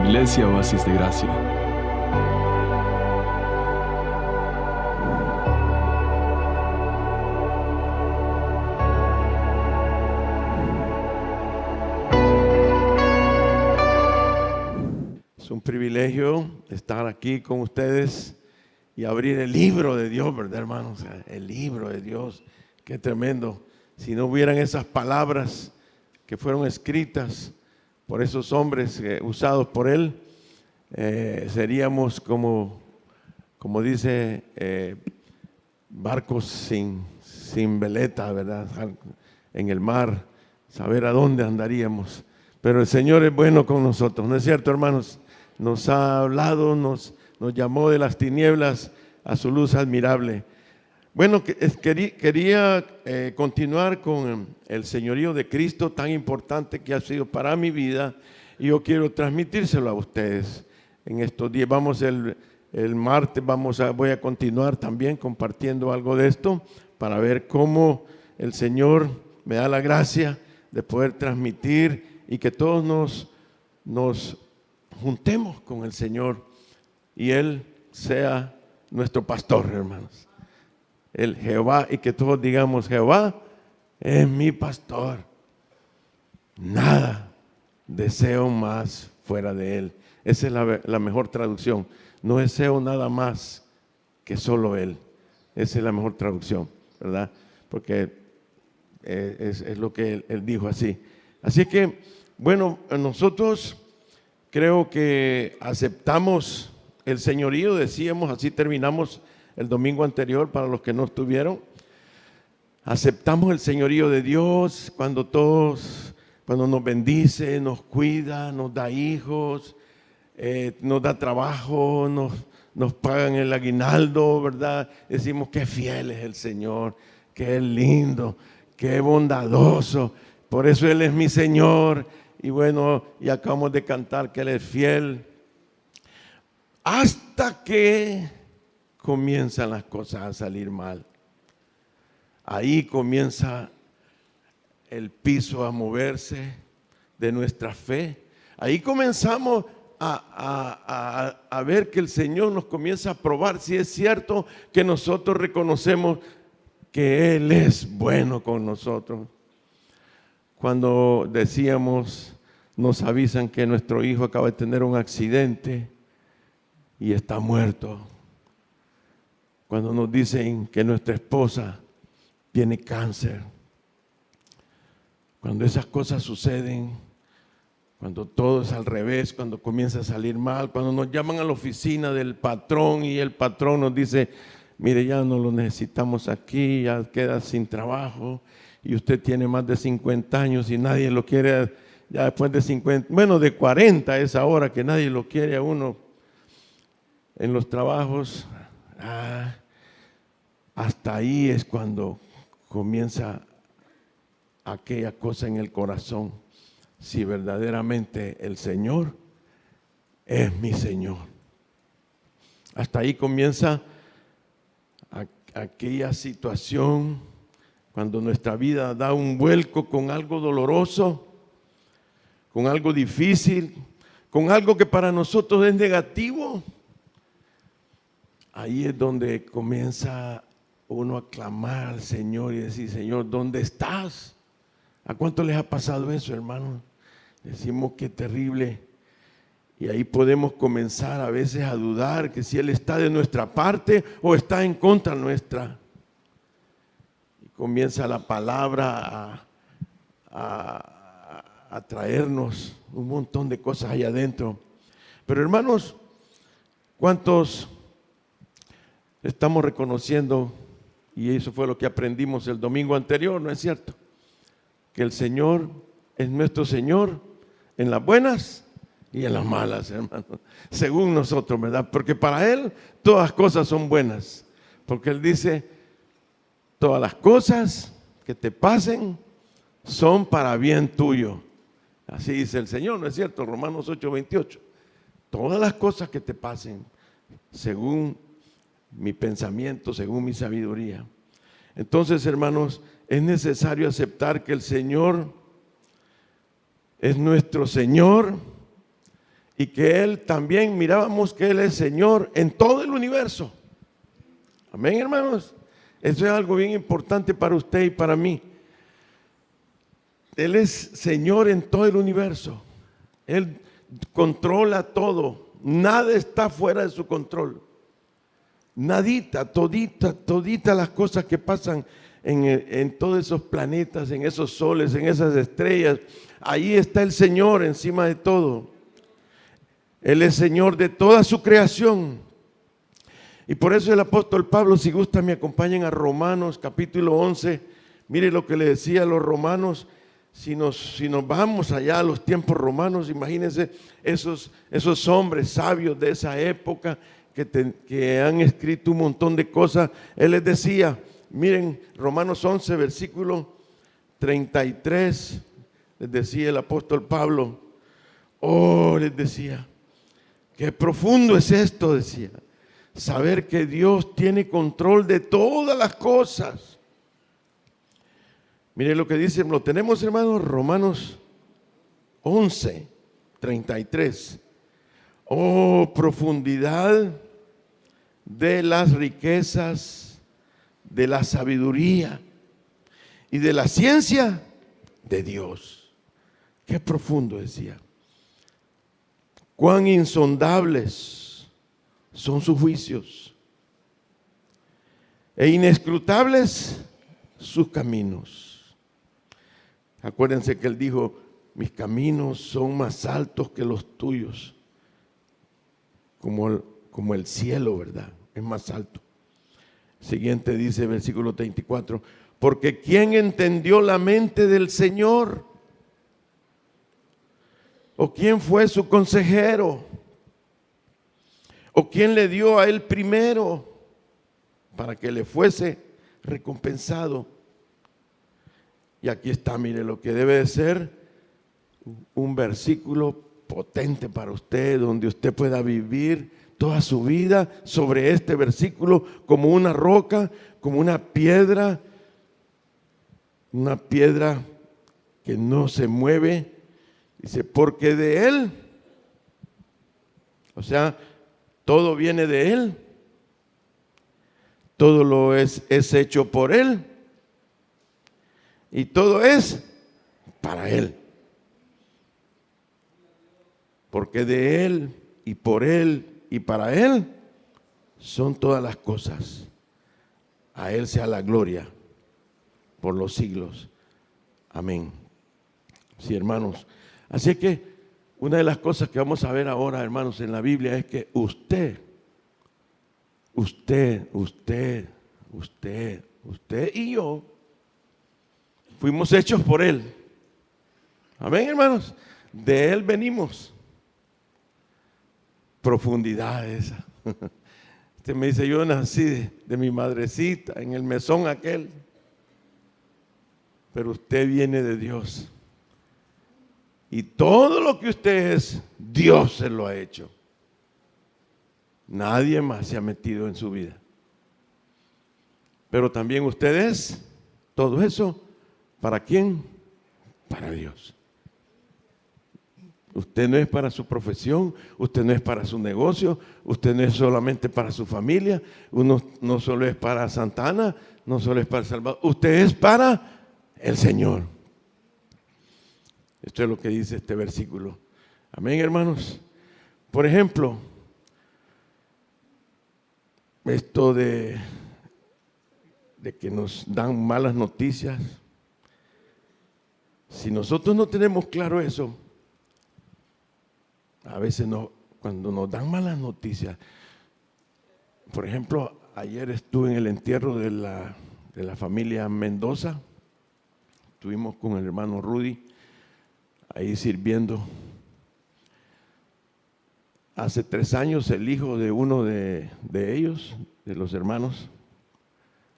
Iglesia Oasis de Gracia. Es un privilegio estar aquí con ustedes y abrir el libro de Dios, ¿verdad, hermanos? El libro de Dios, qué tremendo. Si no hubieran esas palabras que fueron escritas por esos hombres usados por Él, seríamos como dice, barcos sin veleta, ¿verdad? En el mar, saber a dónde andaríamos. Pero el Señor es bueno con nosotros, ¿no es cierto, hermanos? Nos ha hablado, nos llamó de las tinieblas a su luz admirable. Bueno, quería continuar con el señorío de Cristo tan importante que ha sido para mi vida, y yo quiero transmitírselo a ustedes. En estos días, el martes voy a continuar también compartiendo algo de esto para ver cómo el Señor me da la gracia de poder transmitir y que todos nos juntemos con el Señor y Él sea nuestro pastor, hermanos. El Jehová, y que todos digamos: Jehová es mi pastor, nada deseo más fuera de Él. Esa es la mejor traducción. No deseo nada más que solo Él. Esa es la mejor traducción, ¿verdad? Porque es lo que él dijo así. Así que, bueno, nosotros creo que aceptamos el señorío, decíamos, así terminamos el domingo anterior para los que no estuvieron. Aceptamos el señorío de Dios cuando nos bendice, nos cuida, nos da hijos, nos da trabajo, nos pagan el aguinaldo, ¿verdad? Decimos: qué fiel es el Señor, qué lindo, qué bondadoso, por eso Él es mi Señor. Y bueno, y acabamos de cantar que Él es fiel, hasta que comienzan las cosas a salir mal. Ahí comienza el piso a moverse de nuestra fe. Ahí comenzamos a ver que el Señor nos comienza a probar si es cierto que nosotros reconocemos que Él es bueno con nosotros. Cuando decíamos, nos avisan que nuestro hijo acaba de tener un accidente y está muerto. Cuando nos dicen que nuestra esposa tiene cáncer. Cuando esas cosas suceden, cuando todo es al revés, cuando comienza a salir mal, cuando nos llaman a la oficina del patrón y el patrón nos dice: mire, ya no lo necesitamos aquí, ya queda sin trabajo y usted tiene más de 50 años y nadie lo quiere, ya después de 50, bueno, de 40 es ahora que nadie lo quiere a uno en los trabajos. Hasta ahí es cuando comienza aquella cosa en el corazón: si verdaderamente el Señor es mi Señor. Hasta ahí comienza aquella situación cuando nuestra vida da un vuelco con algo doloroso, con algo difícil, con algo que para nosotros es negativo. Ahí es donde comienza uno a clamar al Señor y decir: Señor, ¿dónde estás? ¿A cuánto les ha pasado eso, hermano? Decimos: qué terrible. Y ahí podemos comenzar a veces a dudar que si Él está de nuestra parte o está en contra nuestra. Y comienza la palabra a traernos un montón de cosas allá adentro. Pero, hermanos, ¿cuántos estamos reconociendo? Y eso fue lo que aprendimos el domingo anterior, ¿no es cierto? Que el Señor es nuestro Señor en las buenas y en las malas, hermano, según nosotros, ¿verdad? Porque para Él todas las cosas son buenas, porque Él dice: todas las cosas que te pasen son para bien tuyo. Así dice el Señor, ¿no es cierto? Romanos 8:28. Todas las cosas que te pasen, según mi pensamiento, según mi sabiduría. Entonces, hermanos, es necesario aceptar que el Señor es nuestro Señor y que Él también mirábamos que Él es Señor en todo el universo. Amén, hermanos. Eso es algo bien importante para usted y para mí. Él es Señor en todo el universo. Él controla todo. Nada está fuera de su control. Nadita, todita las cosas que pasan en todos esos planetas, en esos soles, en esas estrellas. Ahí está el Señor encima de todo. Él es Señor de toda su creación. Y por eso el apóstol Pablo, si gusta, me acompañen a Romanos capítulo 11. Mire lo que le decía a los romanos. Si nos vamos allá a los tiempos romanos, imagínense esos hombres sabios de esa época que han escrito un montón de cosas. Él les decía, miren, Romanos 11, versículo 33, les decía el apóstol Pablo, les decía, qué profundo es esto, decía, saber que Dios tiene control de todas las cosas. Mire lo que dice, lo tenemos, hermanos, Romanos 11, 33. Oh, profundidad de las riquezas, de la sabiduría y de la ciencia de Dios. Qué profundo, decía. Cuán insondables son sus juicios e inescrutables sus caminos. Acuérdense que él dijo, mis caminos son más altos que los tuyos, como el cielo, ¿verdad? Es más alto. Siguiente dice, versículo 34, porque ¿quién entendió la mente del Señor? ¿O quién fue su consejero? ¿O quién le dio a él primero para que le fuese recompensado? Y aquí está, mire, lo que debe de ser un versículo potente para usted, donde usted pueda vivir toda su vida sobre este versículo como una roca, como una piedra que no se mueve. Dice, porque de Él, o sea, todo viene de Él, todo lo es hecho por Él. Y todo es para Él. Porque de Él y por Él y para Él son todas las cosas. A Él sea la gloria por los siglos. Amén. Sí, hermanos. Así que una de las cosas que vamos a ver ahora, hermanos, en la Biblia es que usted y yo fuimos hechos por Él. Amén, hermanos. De Él venimos. Profundidad esa. Usted me dice, yo nací de mi madrecita en el mesón aquel. Pero usted viene de Dios. Y todo lo que usted es, Dios se lo ha hecho. Nadie más se ha metido en su vida. Pero también usted es todo eso. ¿Para quién? Para Dios. Usted no es para su profesión, usted no es para su negocio, usted no es solamente para su familia, uno no solo es para Santa Ana, no solo es para El Salvador, usted es para el Señor. Esto es lo que dice este versículo. Amén, hermanos. Por ejemplo, esto de que nos dan malas noticias. Si nosotros no tenemos claro eso, a veces cuando nos dan malas noticias, por ejemplo, ayer estuve en el entierro de la familia Mendoza, estuvimos con el hermano Rudy, ahí sirviendo. Hace 3 años el hijo de uno de ellos, de los hermanos,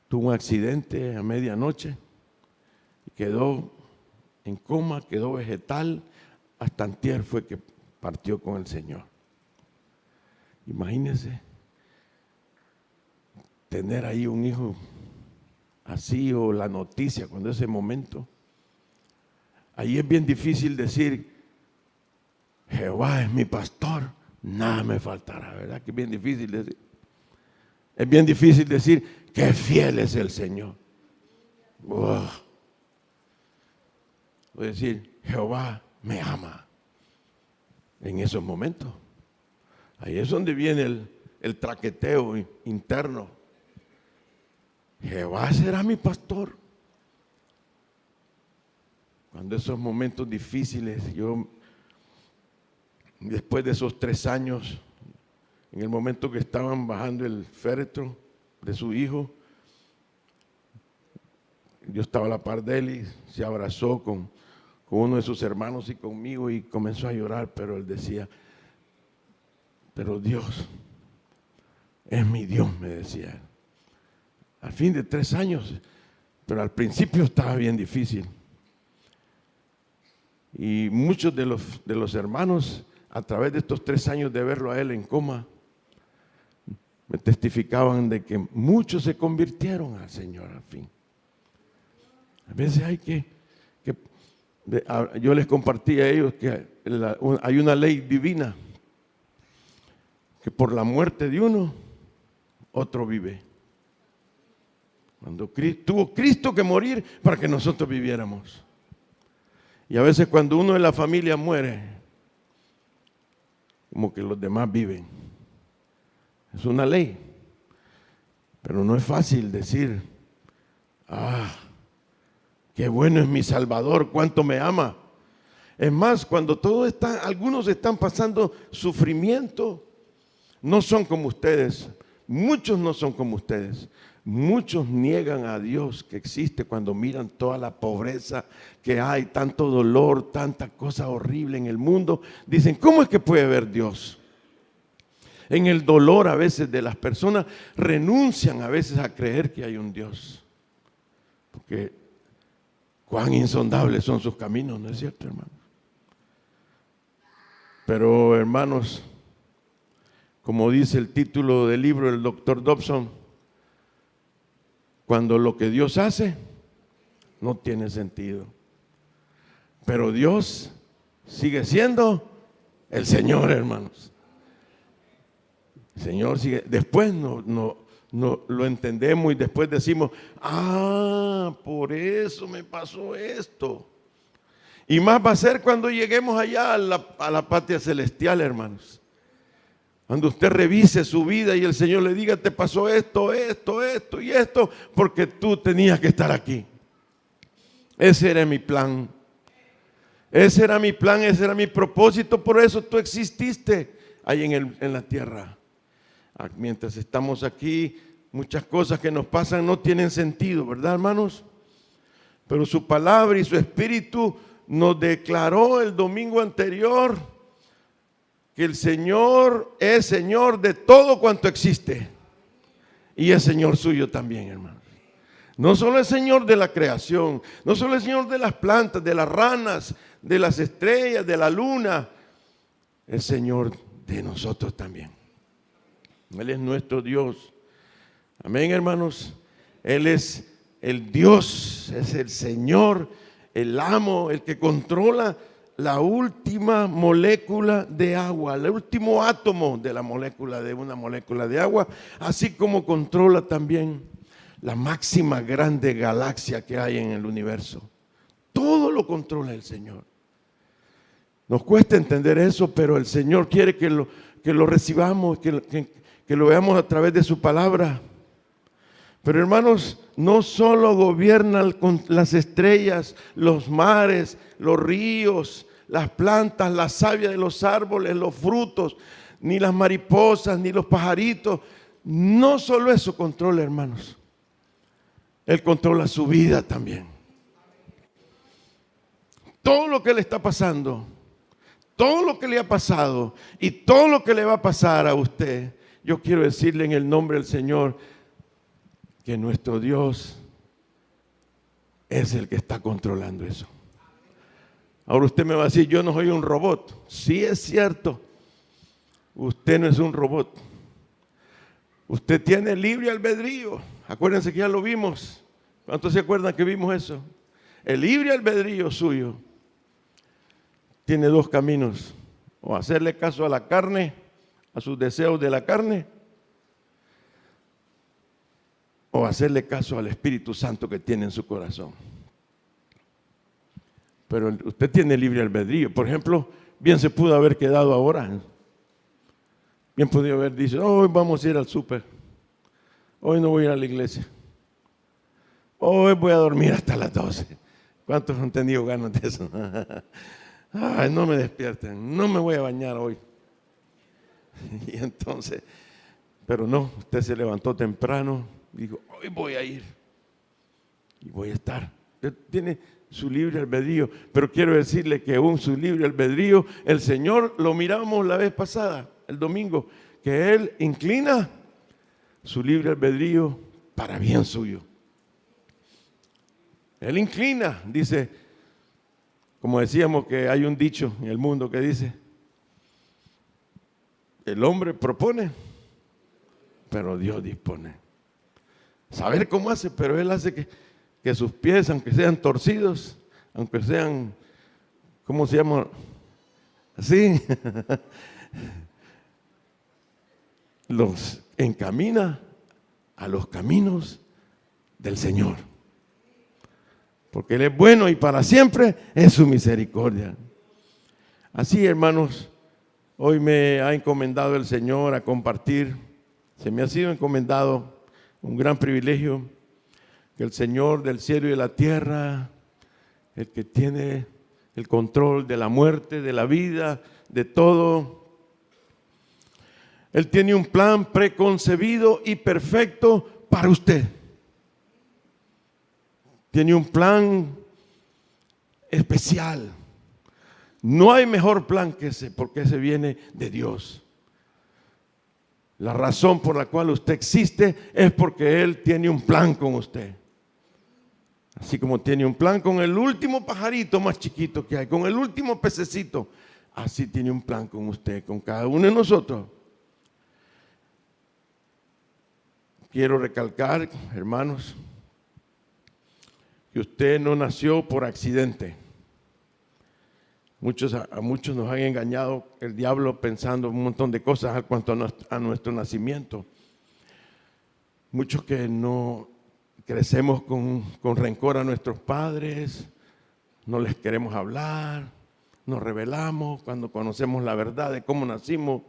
tuvo un accidente a medianoche, quedó en coma, quedó vegetal, hasta antier fue que partió con el Señor. Imagínense tener ahí un hijo así, o la noticia cuando ese momento. Ahí es bien difícil decir, Jehová es mi pastor, nada me faltará, ¿verdad? Que es bien difícil decir. Es bien difícil decir que fiel es el Señor. Voy a decir, Jehová me ama. En esos momentos. Ahí es donde viene el traqueteo interno. Jehová será mi pastor. Cuando esos momentos difíciles, yo, después de esos 3 años, en el momento que estaban bajando el féretro de su hijo, yo estaba a la par de él y se abrazó con uno de sus hermanos y conmigo y comenzó a llorar, pero él decía, pero Dios es mi Dios, me decía. Al fin de 3 años, pero al principio estaba bien difícil. Y muchos de los hermanos, a través de estos 3 años de verlo a él en coma, me testificaban de que muchos se convirtieron al Señor al fin. A veces hay yo les compartí a ellos que hay una ley divina, que por la muerte de uno, otro vive. Cuando tuvo Cristo que morir para que nosotros viviéramos. Y a veces cuando uno de la familia muere, como que los demás viven. Es una ley. Pero no es fácil decir, qué bueno es mi Salvador, cuánto me ama. Es más, cuando algunos están pasando sufrimiento, no son como ustedes. Muchos no son como ustedes. Muchos niegan a Dios que existe cuando miran toda la pobreza que hay, tanto dolor, tanta cosa horrible en el mundo. Dicen, ¿cómo es que puede haber Dios? En el dolor a veces de las personas renuncian a veces a creer que hay un Dios. Porque cuán insondables son sus caminos, ¿no es cierto, hermano? Pero, hermanos, como dice el título del libro del Dr. Dobson, cuando lo que Dios hace no tiene sentido. Pero Dios sigue siendo el Señor, hermanos. El Señor sigue. Después no lo entendemos y después decimos, por eso me pasó esto. Y más va a ser cuando lleguemos allá a la patria celestial, hermanos. Cuando usted revise su vida y el Señor le diga, te pasó esto, esto, esto y esto, porque tú tenías que estar aquí. Ese era mi plan. Ese era mi plan, ese era mi propósito, por eso tú exististe ahí en la tierra. Mientras estamos aquí, muchas cosas que nos pasan no tienen sentido, ¿verdad, hermanos? Pero su palabra y su espíritu nos declaró el domingo anterior que el Señor es Señor de todo cuanto existe y es Señor suyo también, hermanos. No solo es Señor de la creación, no solo es Señor de las plantas, de las ranas, de las estrellas, de la luna, es Señor de nosotros también. Él es nuestro Dios. Amén, hermanos. Él es el Dios, es el Señor, el amo, el que controla la última molécula de agua, el último átomo de una molécula de agua, así como controla también la máxima grande galaxia que hay en el universo. Todo lo controla el Señor. Nos cuesta entender eso, pero el Señor quiere que lo recibamos, que lo veamos a través de su palabra. Pero hermanos, no solo gobierna con las estrellas, los mares, los ríos, las plantas, la savia de los árboles, los frutos, ni las mariposas, ni los pajaritos. No solo eso controla, hermanos. Él controla su vida también. Todo lo que le está pasando, todo lo que le ha pasado y todo lo que le va a pasar a usted, yo quiero decirle en el nombre del Señor que nuestro Dios es el que está controlando eso. Ahora usted me va a decir, yo no soy un robot. Sí, es cierto. Usted no es un robot. Usted tiene libre albedrío. Acuérdense que ya lo vimos. ¿Cuántos se acuerdan que vimos eso? El libre albedrío suyo tiene 2 caminos. O hacerle caso a la carne, a sus deseos de la carne, o hacerle caso al Espíritu Santo que tiene en su corazón. Pero usted tiene libre albedrío. Por ejemplo, bien se pudo haber quedado ahora. Bien podría haber dicho, hoy vamos a ir al súper. Hoy no voy a ir a la iglesia. Hoy voy a dormir hasta las 12. ¿Cuántos han tenido ganas de eso? Ay, no me despierten, no me voy a bañar hoy. Y entonces, pero no, usted se levantó temprano, dijo, hoy voy a ir y voy a estar. Usted tiene su libre albedrío, pero quiero decirle que aún su libre albedrío, el Señor lo miramos la vez pasada, el domingo, que Él inclina su libre albedrío para bien suyo. Él inclina, dice, como decíamos que hay un dicho en el mundo que dice, el hombre propone, pero Dios dispone. Saber cómo hace, pero Él hace que sus pies, aunque sean torcidos, aunque sean, ¿cómo se llama? Así, los encamina a los caminos del Señor. Porque Él es bueno y para siempre es su misericordia. Así, hermanos, hoy me ha encomendado el Señor a compartir. Se me ha sido encomendado un gran privilegio que el Señor del cielo y de la tierra, el que tiene el control de la muerte, de la vida, de todo, Él tiene un plan preconcebido y perfecto para usted. Tiene un plan especial. No hay mejor plan que ese, porque ese viene de Dios. La razón por la cual usted existe es porque Él tiene un plan con usted. Así como tiene un plan con el último pajarito más chiquito que hay, con el último pececito, así tiene un plan con usted, con cada uno de nosotros. Quiero recalcar, hermanos, que usted no nació por accidente. A muchos nos han engañado el diablo pensando un montón de cosas en cuanto a nuestro nacimiento. Muchos que no crecemos con rencor a nuestros padres, no les queremos hablar, nos rebelamos cuando conocemos la verdad de cómo nacimos.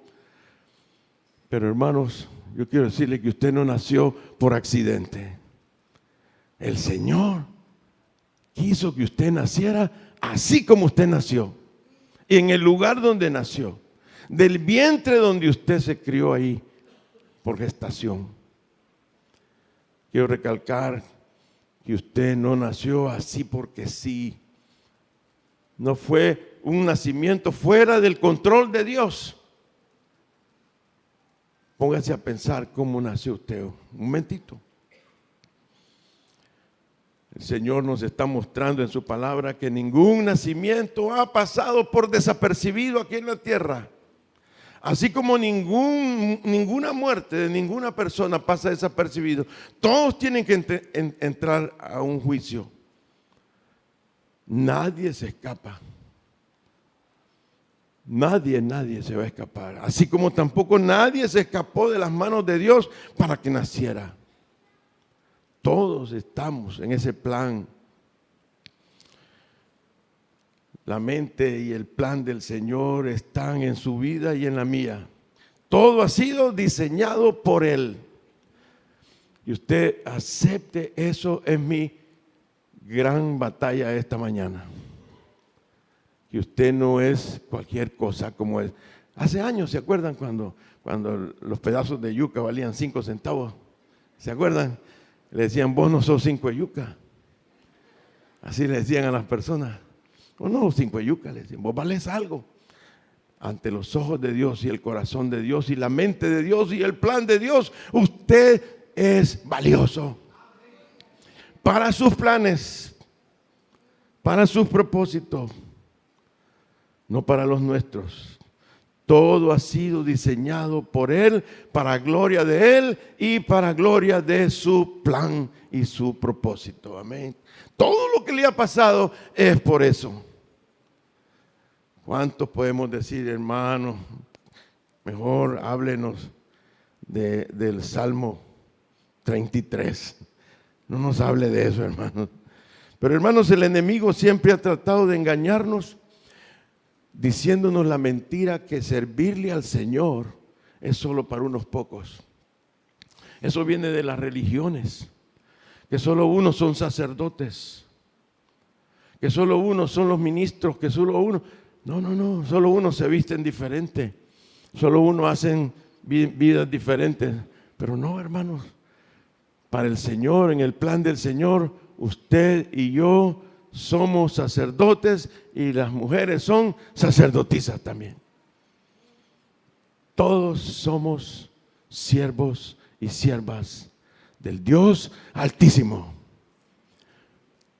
Pero hermanos, yo quiero decirle que usted no nació por accidente. El Señor quiso que usted naciera así como usted nació, en el lugar donde nació, del vientre donde usted se crió ahí por gestación. Quiero recalcar que usted no nació así porque sí. No fue un nacimiento fuera del control de Dios. Póngase a pensar cómo nació usted. Un momentito. El Señor nos está mostrando en su palabra que ningún nacimiento ha pasado por desapercibido aquí en la tierra. Así como ninguna muerte de ninguna persona pasa desapercibido. Todos tienen que entrar a un juicio. Nadie se escapa. Nadie se va a escapar. Así como tampoco nadie se escapó de las manos de Dios para que naciera. Todos estamos en ese plan. La mente y el plan del Señor están en su vida y en la mía. Todo ha sido diseñado por Él. Y usted acepte eso, es mi gran batalla esta mañana. Que usted no es cualquier cosa como es. Hace años, ¿se acuerdan cuando los pedazos de yuca valían 5 centavos? ¿Se acuerdan? Le decían, vos no sos 5 de yuca. Así le decían a las personas. Vos no sos 5 de yuca, le decían, vos vales algo. Ante los ojos de Dios y el corazón de Dios y la mente de Dios y el plan de Dios, usted es valioso. Para sus planes, para sus propósitos, no para los nuestros. Todo ha sido diseñado por Él, para gloria de Él y para gloria de su plan y su propósito. Amén. Todo lo que le ha pasado es por eso. ¿Cuántos podemos decir, hermano? Mejor háblenos del Salmo 33. No nos hable de eso, hermanos. Pero hermanos, el enemigo siempre ha tratado de engañarnos, diciéndonos la mentira que servirle al Señor es solo para unos pocos. Eso viene de las religiones, que solo unos son sacerdotes, que solo unos son los ministros, que solo uno. No, solo unos se visten diferente, solo unos hacen vidas diferentes. Pero no, hermanos, para el Señor, en el plan del Señor, usted y yo somos sacerdotes y las mujeres son sacerdotisas también. Todos somos siervos y siervas del Dios Altísimo.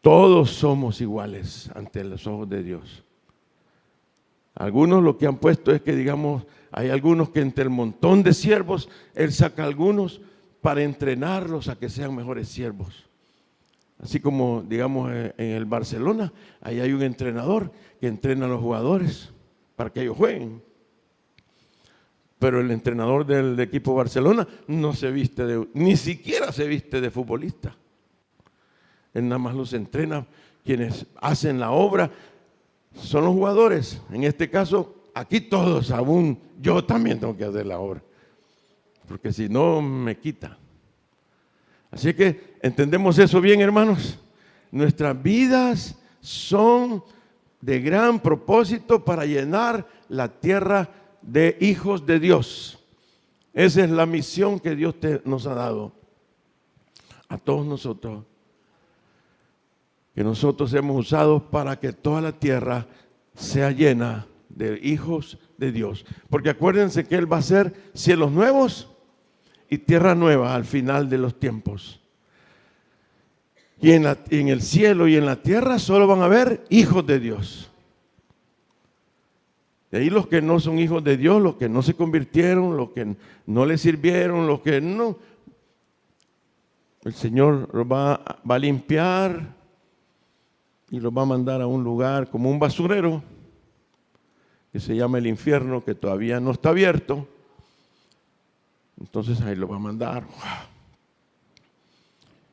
Todos somos iguales ante los ojos de Dios. Algunos lo que han puesto es que, digamos, hay algunos que entre el montón de siervos, Él saca algunos para entrenarlos a que sean mejores siervos. Así como, digamos, en el Barcelona, ahí hay un entrenador que entrena a los jugadores para que ellos jueguen. Pero el entrenador del equipo Barcelona no se viste ni siquiera se viste de futbolista. Él nada más los entrena. Quienes hacen la obra son los jugadores. En este caso, aquí todos, aún yo también tengo que hacer la obra, porque si no me quita. Así que entendemos eso bien, hermanos. Nuestras vidas son de gran propósito para llenar la tierra de hijos de Dios. Esa es la misión que Dios nos ha dado a todos nosotros, que nosotros hemos usado para que toda la tierra sea llena de hijos de Dios. Porque acuérdense que Él va a hacer cielos nuevos y tierra nueva al final de los tiempos. Y en el cielo y en la tierra solo van a haber hijos de Dios. De ahí los que no son hijos de Dios, los que no se convirtieron, los que no le sirvieron, los que no. El Señor los va a limpiar y los va a mandar a un lugar como un basurero que se llama el infierno, que todavía no está abierto. Entonces ahí lo va a mandar.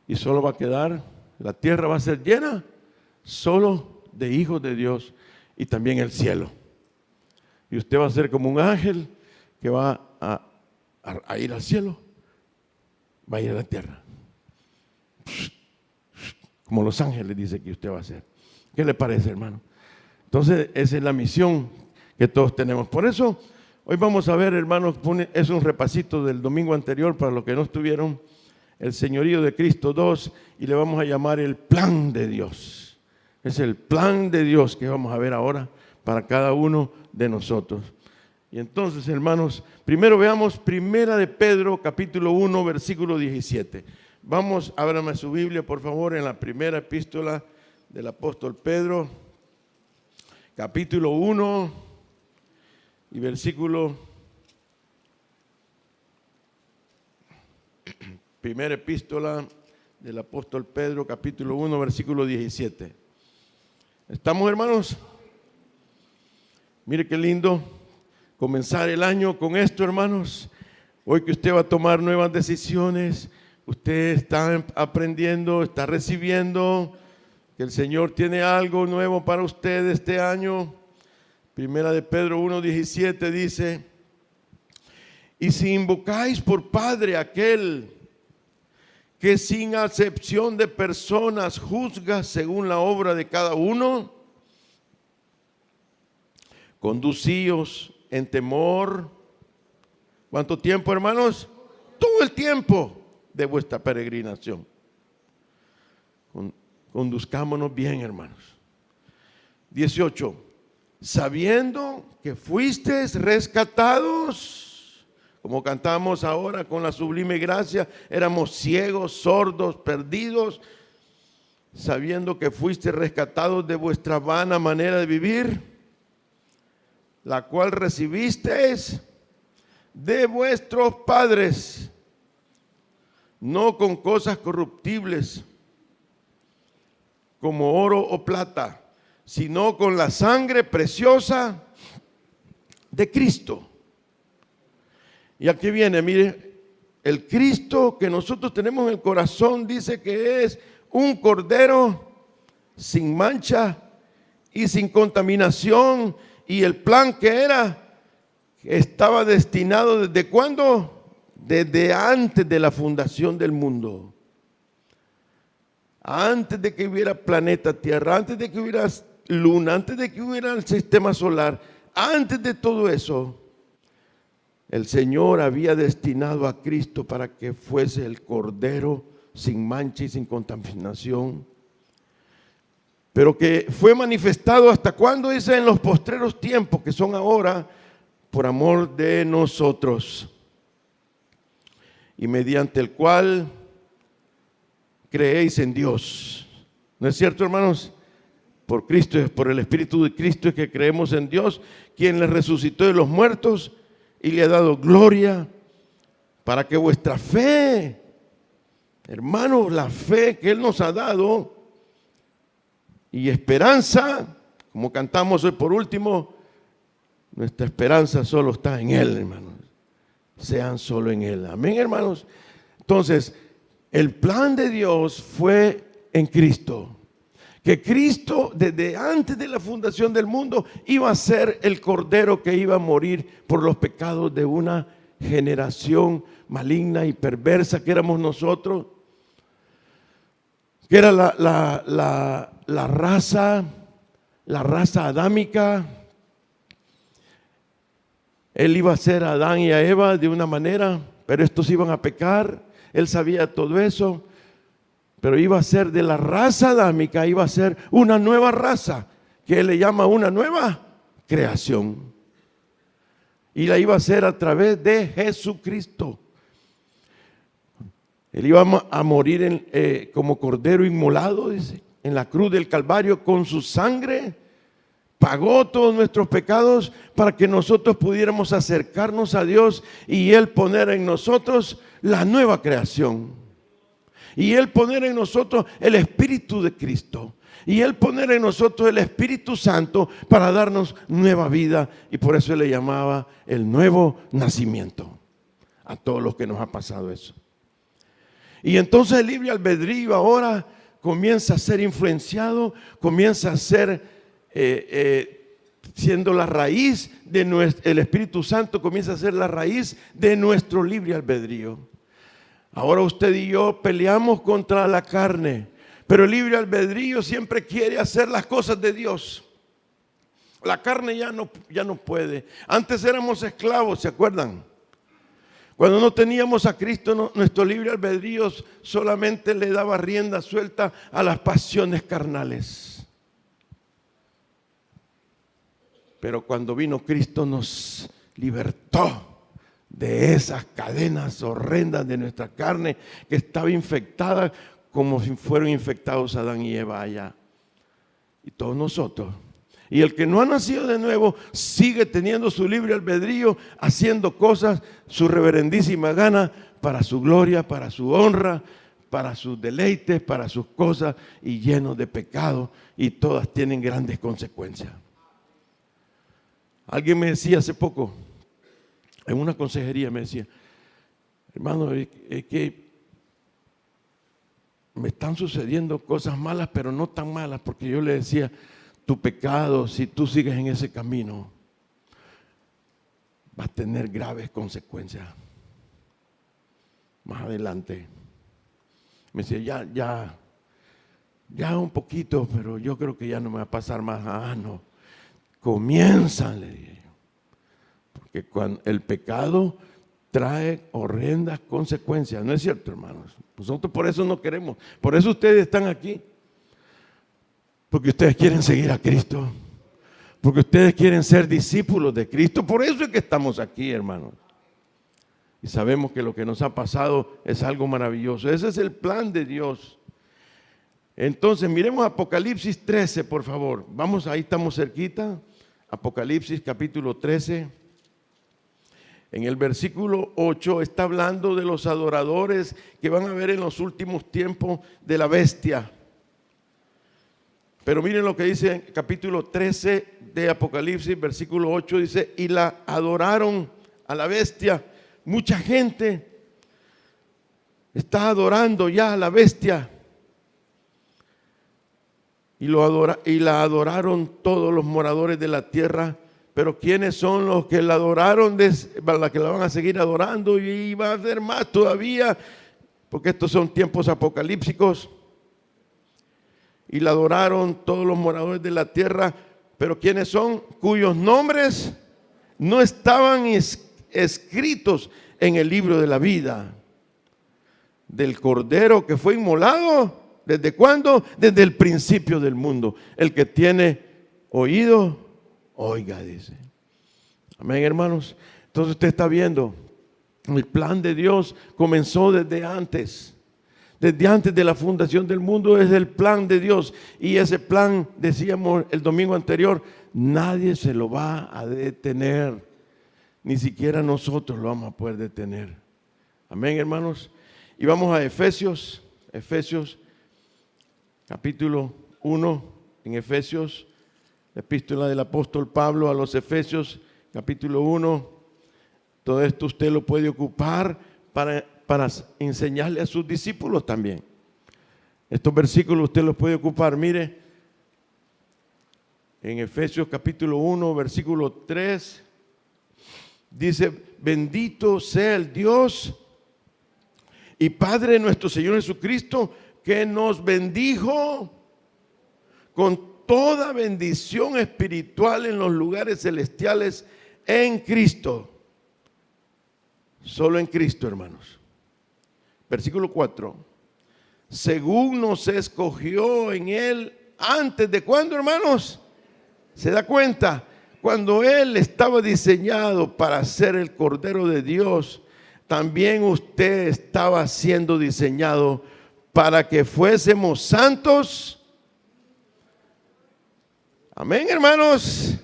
Y solo va a quedar, la tierra va a ser llena solo de hijos de Dios y también el cielo. Y usted va a ser como un ángel que va a ir al cielo, va a ir a la tierra. Como los ángeles dice que usted va a ser. ¿Qué le parece, hermano? Entonces esa es la misión que todos tenemos. Por eso hoy vamos a ver, hermanos, es un repasito del domingo anterior para los que no estuvieron, el señorío de Cristo 2, y le vamos a llamar el plan de Dios. Es el plan de Dios que vamos a ver ahora para cada uno de nosotros. Y entonces, hermanos, primero veamos Primera de Pedro, capítulo 1, versículo 17. Vamos, ábrame su Biblia, por favor, en la primera epístola del apóstol Pedro, capítulo 1 y versículo, primera epístola del apóstol Pedro, capítulo 1, versículo 17. ¿Estamos, hermanos? Mire qué lindo comenzar el año con esto, hermanos. Hoy que usted va a tomar nuevas decisiones, usted está aprendiendo, está recibiendo que el Señor tiene algo nuevo para usted este año. Primera de Pedro 1:17 dice: y si invocáis por Padre aquel que sin acepción de personas juzga según la obra de cada uno, conducíos en temor. ¿Cuánto tiempo, hermanos? Todo el tiempo de vuestra peregrinación. Conduzcámonos bien, hermanos. 18. Sabiendo que fuisteis rescatados, como cantamos ahora con la sublime gracia, éramos ciegos, sordos, perdidos, sabiendo que fuisteis rescatados de vuestra vana manera de vivir, la cual recibisteis de vuestros padres, no con cosas corruptibles, como oro o plata, sino con la sangre preciosa de Cristo. Y aquí viene, mire, el Cristo que nosotros tenemos en el corazón dice que es un cordero sin mancha y sin contaminación. Y el plan que estaba destinado ¿desde cuándo? Desde antes de la fundación del mundo. Antes de que hubiera planeta Tierra, antes de que hubiera luna, antes de que hubiera el sistema solar, antes de todo eso, el Señor había destinado a Cristo para que fuese el cordero sin mancha y sin contaminación. Pero que fue manifestado hasta cuándo, dice, en los postreros tiempos, que son ahora, por amor de nosotros. Y mediante el cual creéis en Dios. ¿No es cierto, hermanos? Por Cristo, por el Espíritu de Cristo es que creemos en Dios, quien le resucitó de los muertos y le ha dado gloria, para que vuestra fe, hermanos, la fe que Él nos ha dado y esperanza, como cantamos hoy por último, nuestra esperanza solo está en Él, hermanos. Sean solo en Él. Amén, hermanos. Entonces, el plan de Dios fue en Cristo. Que Cristo, desde antes de la fundación del mundo, iba a ser el cordero que iba a morir por los pecados de una generación maligna y perversa que éramos nosotros, que era la raza adámica. Él iba a ser a Adán y a Eva de una manera, pero estos iban a pecar. Él sabía todo eso, pero iba a ser de la raza adámica, iba a ser una nueva raza, que Él le llama una nueva creación. Y la iba a hacer a través de Jesucristo. Él iba a morir como cordero inmolado, dice, en la cruz del Calvario, con su sangre. Pagó todos nuestros pecados para que nosotros pudiéramos acercarnos a Dios y Él poner en nosotros la nueva creación. Y Él poner en nosotros el Espíritu de Cristo. Y Él poner en nosotros el Espíritu Santo para darnos nueva vida. Y por eso Él le llamaba el nuevo nacimiento a todos los que nos ha pasado eso. Y entonces el libre albedrío ahora comienza a ser influenciado, comienza a ser siendo la raíz de el Espíritu Santo comienza a ser la raíz de nuestro libre albedrío. Ahora usted y yo peleamos contra la carne, pero el libre albedrío siempre quiere hacer las cosas de Dios. La carne ya no puede. Antes éramos esclavos, ¿se acuerdan? Cuando no teníamos a Cristo, nuestro libre albedrío solamente le daba rienda suelta a las pasiones carnales. Pero cuando vino Cristo nos libertó de esas cadenas horrendas de nuestra carne que estaba infectada como si fueron infectados Adán y Eva allá. Y todos nosotros. Y el que no ha nacido de nuevo sigue teniendo su libre albedrío, haciendo cosas, su reverendísima gana, para su gloria, para su honra, para sus deleites, para sus cosas, y llenos de pecado, y todas tienen grandes consecuencias. Alguien me decía hace poco, en una consejería me decía, hermano, es que me están sucediendo cosas malas, pero no tan malas, porque yo le decía, tu pecado, si tú sigues en ese camino, va a tener graves consecuencias. Más adelante, me decía, ya un poquito, pero yo creo que ya no me va a pasar más. No. Comienzan, le dije yo, porque cuando el pecado trae horrendas consecuencias, ¿no es cierto, hermanos? Nosotros por eso no queremos, por eso ustedes están aquí, porque ustedes quieren seguir a Cristo, porque ustedes quieren ser discípulos de Cristo, por eso es que estamos aquí, hermanos. Y sabemos que lo que nos ha pasado es algo maravilloso, ese es el plan de Dios. Entonces miremos Apocalipsis 13, por favor, vamos, ahí estamos cerquita. Apocalipsis capítulo 13, en el versículo 8 está hablando de los adoradores que van a ver en los últimos tiempos de la bestia. Pero miren lo que dice en capítulo 13 de Apocalipsis, versículo 8, dice, y la adoraron a la bestia. Mucha gente está adorando ya a la bestia. Y la adoraron todos los moradores de la tierra. Pero ¿quiénes son los que la adoraron? Para que la van a seguir adorando y va a hacer más todavía, porque estos son tiempos apocalípticos. Y la adoraron todos los moradores de la tierra. Pero ¿quiénes son? Cuyos nombres no estaban escritos en el libro de la vida del Cordero que fue inmolado. ¿Desde cuándo? Desde el principio del mundo. El que tiene oído, oiga, dice. Amén, hermanos. Entonces usted está viendo, el plan de Dios comenzó desde antes. Desde antes de la fundación del mundo es el plan de Dios. Y ese plan, decíamos el domingo anterior, nadie se lo va a detener. Ni siquiera nosotros lo vamos a poder detener. Amén, hermanos. Y vamos a Efesios capítulo 1, en Efesios, la epístola del apóstol Pablo a los Efesios, capítulo 1. Todo esto usted lo puede ocupar para enseñarle a sus discípulos también. Estos versículos usted los puede ocupar. Mire, en Efesios capítulo 1, versículo 3, dice, bendito sea el Dios y Padre de nuestro Señor Jesucristo, que nos bendijo con toda bendición espiritual en los lugares celestiales en Cristo. Solo en Cristo, hermanos. Versículo 4. Según nos escogió en Él antes de ¿cuándo, hermanos? ¿Se da cuenta? Cuando Él estaba diseñado para ser el Cordero de Dios, también usted estaba siendo diseñado para que fuésemos santos. Amén, hermanos.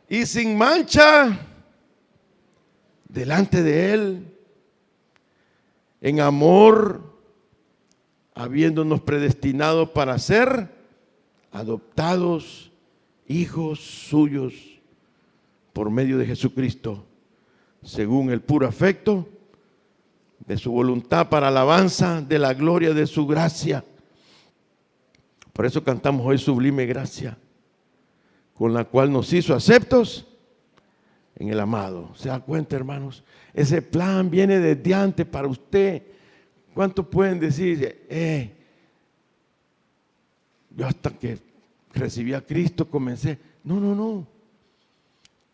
Y sin mancha delante de Él, en amor, habiéndonos predestinado para ser adoptados hijos suyos por medio de Jesucristo, según el puro afecto de su voluntad, para alabanza de la gloria de su gracia. Por eso cantamos hoy sublime gracia, con la cual nos hizo aceptos en el amado. ¿Se da cuenta, hermanos? Ese plan viene desde antes para usted. ¿Cuántos pueden decir, yo hasta que recibí a Cristo comencé? No.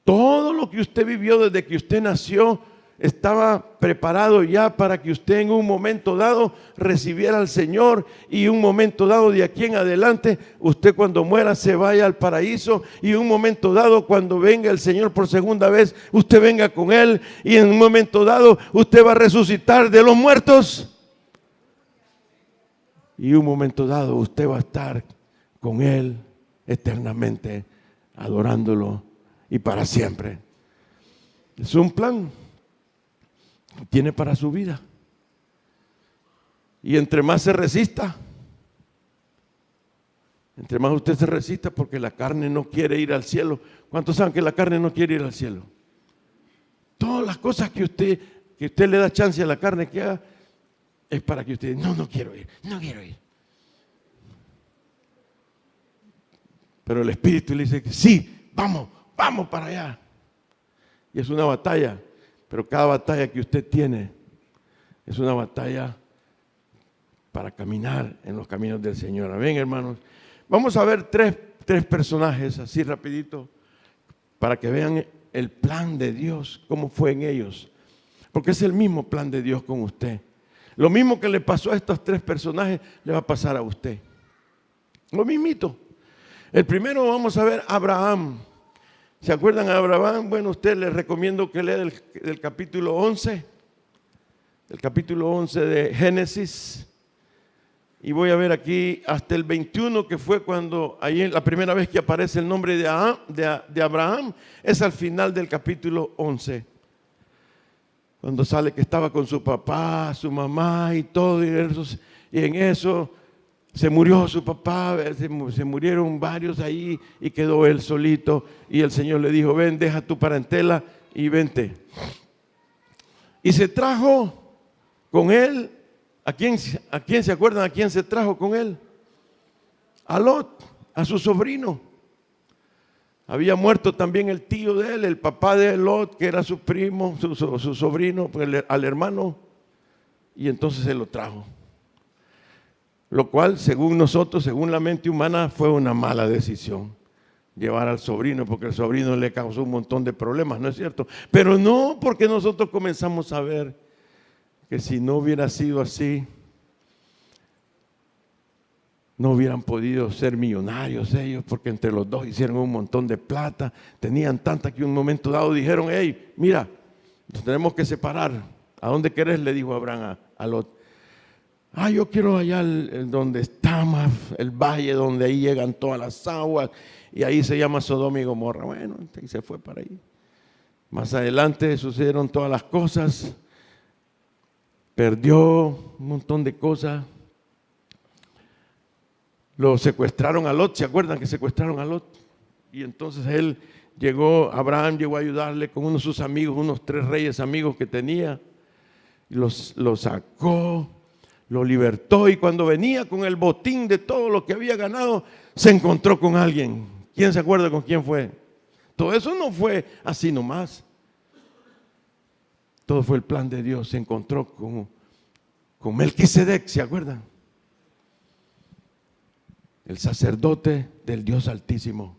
Todo lo que usted vivió desde que usted nació estaba preparado ya para que usted en un momento dado recibiera al Señor, y un momento dado de aquí en adelante usted cuando muera se vaya al paraíso, y un momento dado cuando venga el Señor por segunda vez usted venga con Él, y en un momento dado usted va a resucitar de los muertos, y un momento dado usted va a estar con Él eternamente adorándolo y para siempre. Es un plan que tiene para su vida. Y entre más se resista, entre más usted se resista, porque la carne no quiere ir al cielo. ¿Cuántos saben que la carne no quiere ir al cielo? Todas las cosas que usted le da chance a la carne que haga, es para que usted, no quiero ir. Pero el Espíritu le dice que sí, vamos para allá. Y es una batalla, pero cada batalla que usted tiene es una batalla para caminar en los caminos del Señor. Amén, hermanos. Vamos a ver tres personajes así rapidito para que vean el plan de Dios, cómo fue en ellos. Porque es el mismo plan de Dios con usted. Lo mismo que le pasó a estos tres personajes le va a pasar a usted. Lo mismito. El primero vamos a ver Abraham. ¿Se acuerdan de Abraham? Bueno, usted les recomiendo que lea del capítulo 11. El capítulo 11 de Génesis. Y voy a ver aquí hasta el 21, que fue cuando ahí la primera vez que aparece el nombre de Abraham, es al final del capítulo 11. Cuando sale que estaba con su papá, su mamá y todo, y en eso se murió su papá, se murieron varios ahí y quedó él solito. Y el Señor le dijo, ven, deja tu parentela y vente. Y se trajo con él, ¿a quién se acuerdan? ¿A quién se trajo con él? A Lot, a su sobrino. Había muerto también el tío de él, el papá de Lot, que era su primo, su sobrino, al hermano. Y entonces se lo trajo. Lo cual, según nosotros, según la mente humana, fue una mala decisión. Llevar al sobrino, porque el sobrino le causó un montón de problemas, ¿no es cierto? Pero no, porque nosotros comenzamos a ver que si no hubiera sido así, no hubieran podido ser millonarios ellos, porque entre los dos hicieron un montón de plata, tenían tanta que en un momento dado dijeron, hey, mira, nos tenemos que separar. ¿A dónde querés? Le dijo Abraham a Lot. Yo quiero allá donde está más el valle, donde ahí llegan todas las aguas, y ahí se llama Sodoma y Gomorra. Bueno, y se fue para ahí. Más adelante sucedieron todas las cosas, perdió un montón de cosas. Lo secuestraron a Lot, ¿se acuerdan que secuestraron a Lot? Y entonces Abraham llegó a ayudarle con uno de sus amigos, unos 3 reyes amigos que tenía, y lo sacó, lo libertó, y cuando venía con el botín de todo lo que había ganado, se encontró con alguien. ¿Quién se acuerda con quién fue? Todo eso no fue así nomás. Todo fue el plan de Dios. Se encontró con Melquisedec, ¿se acuerdan? El sacerdote del Dios Altísimo.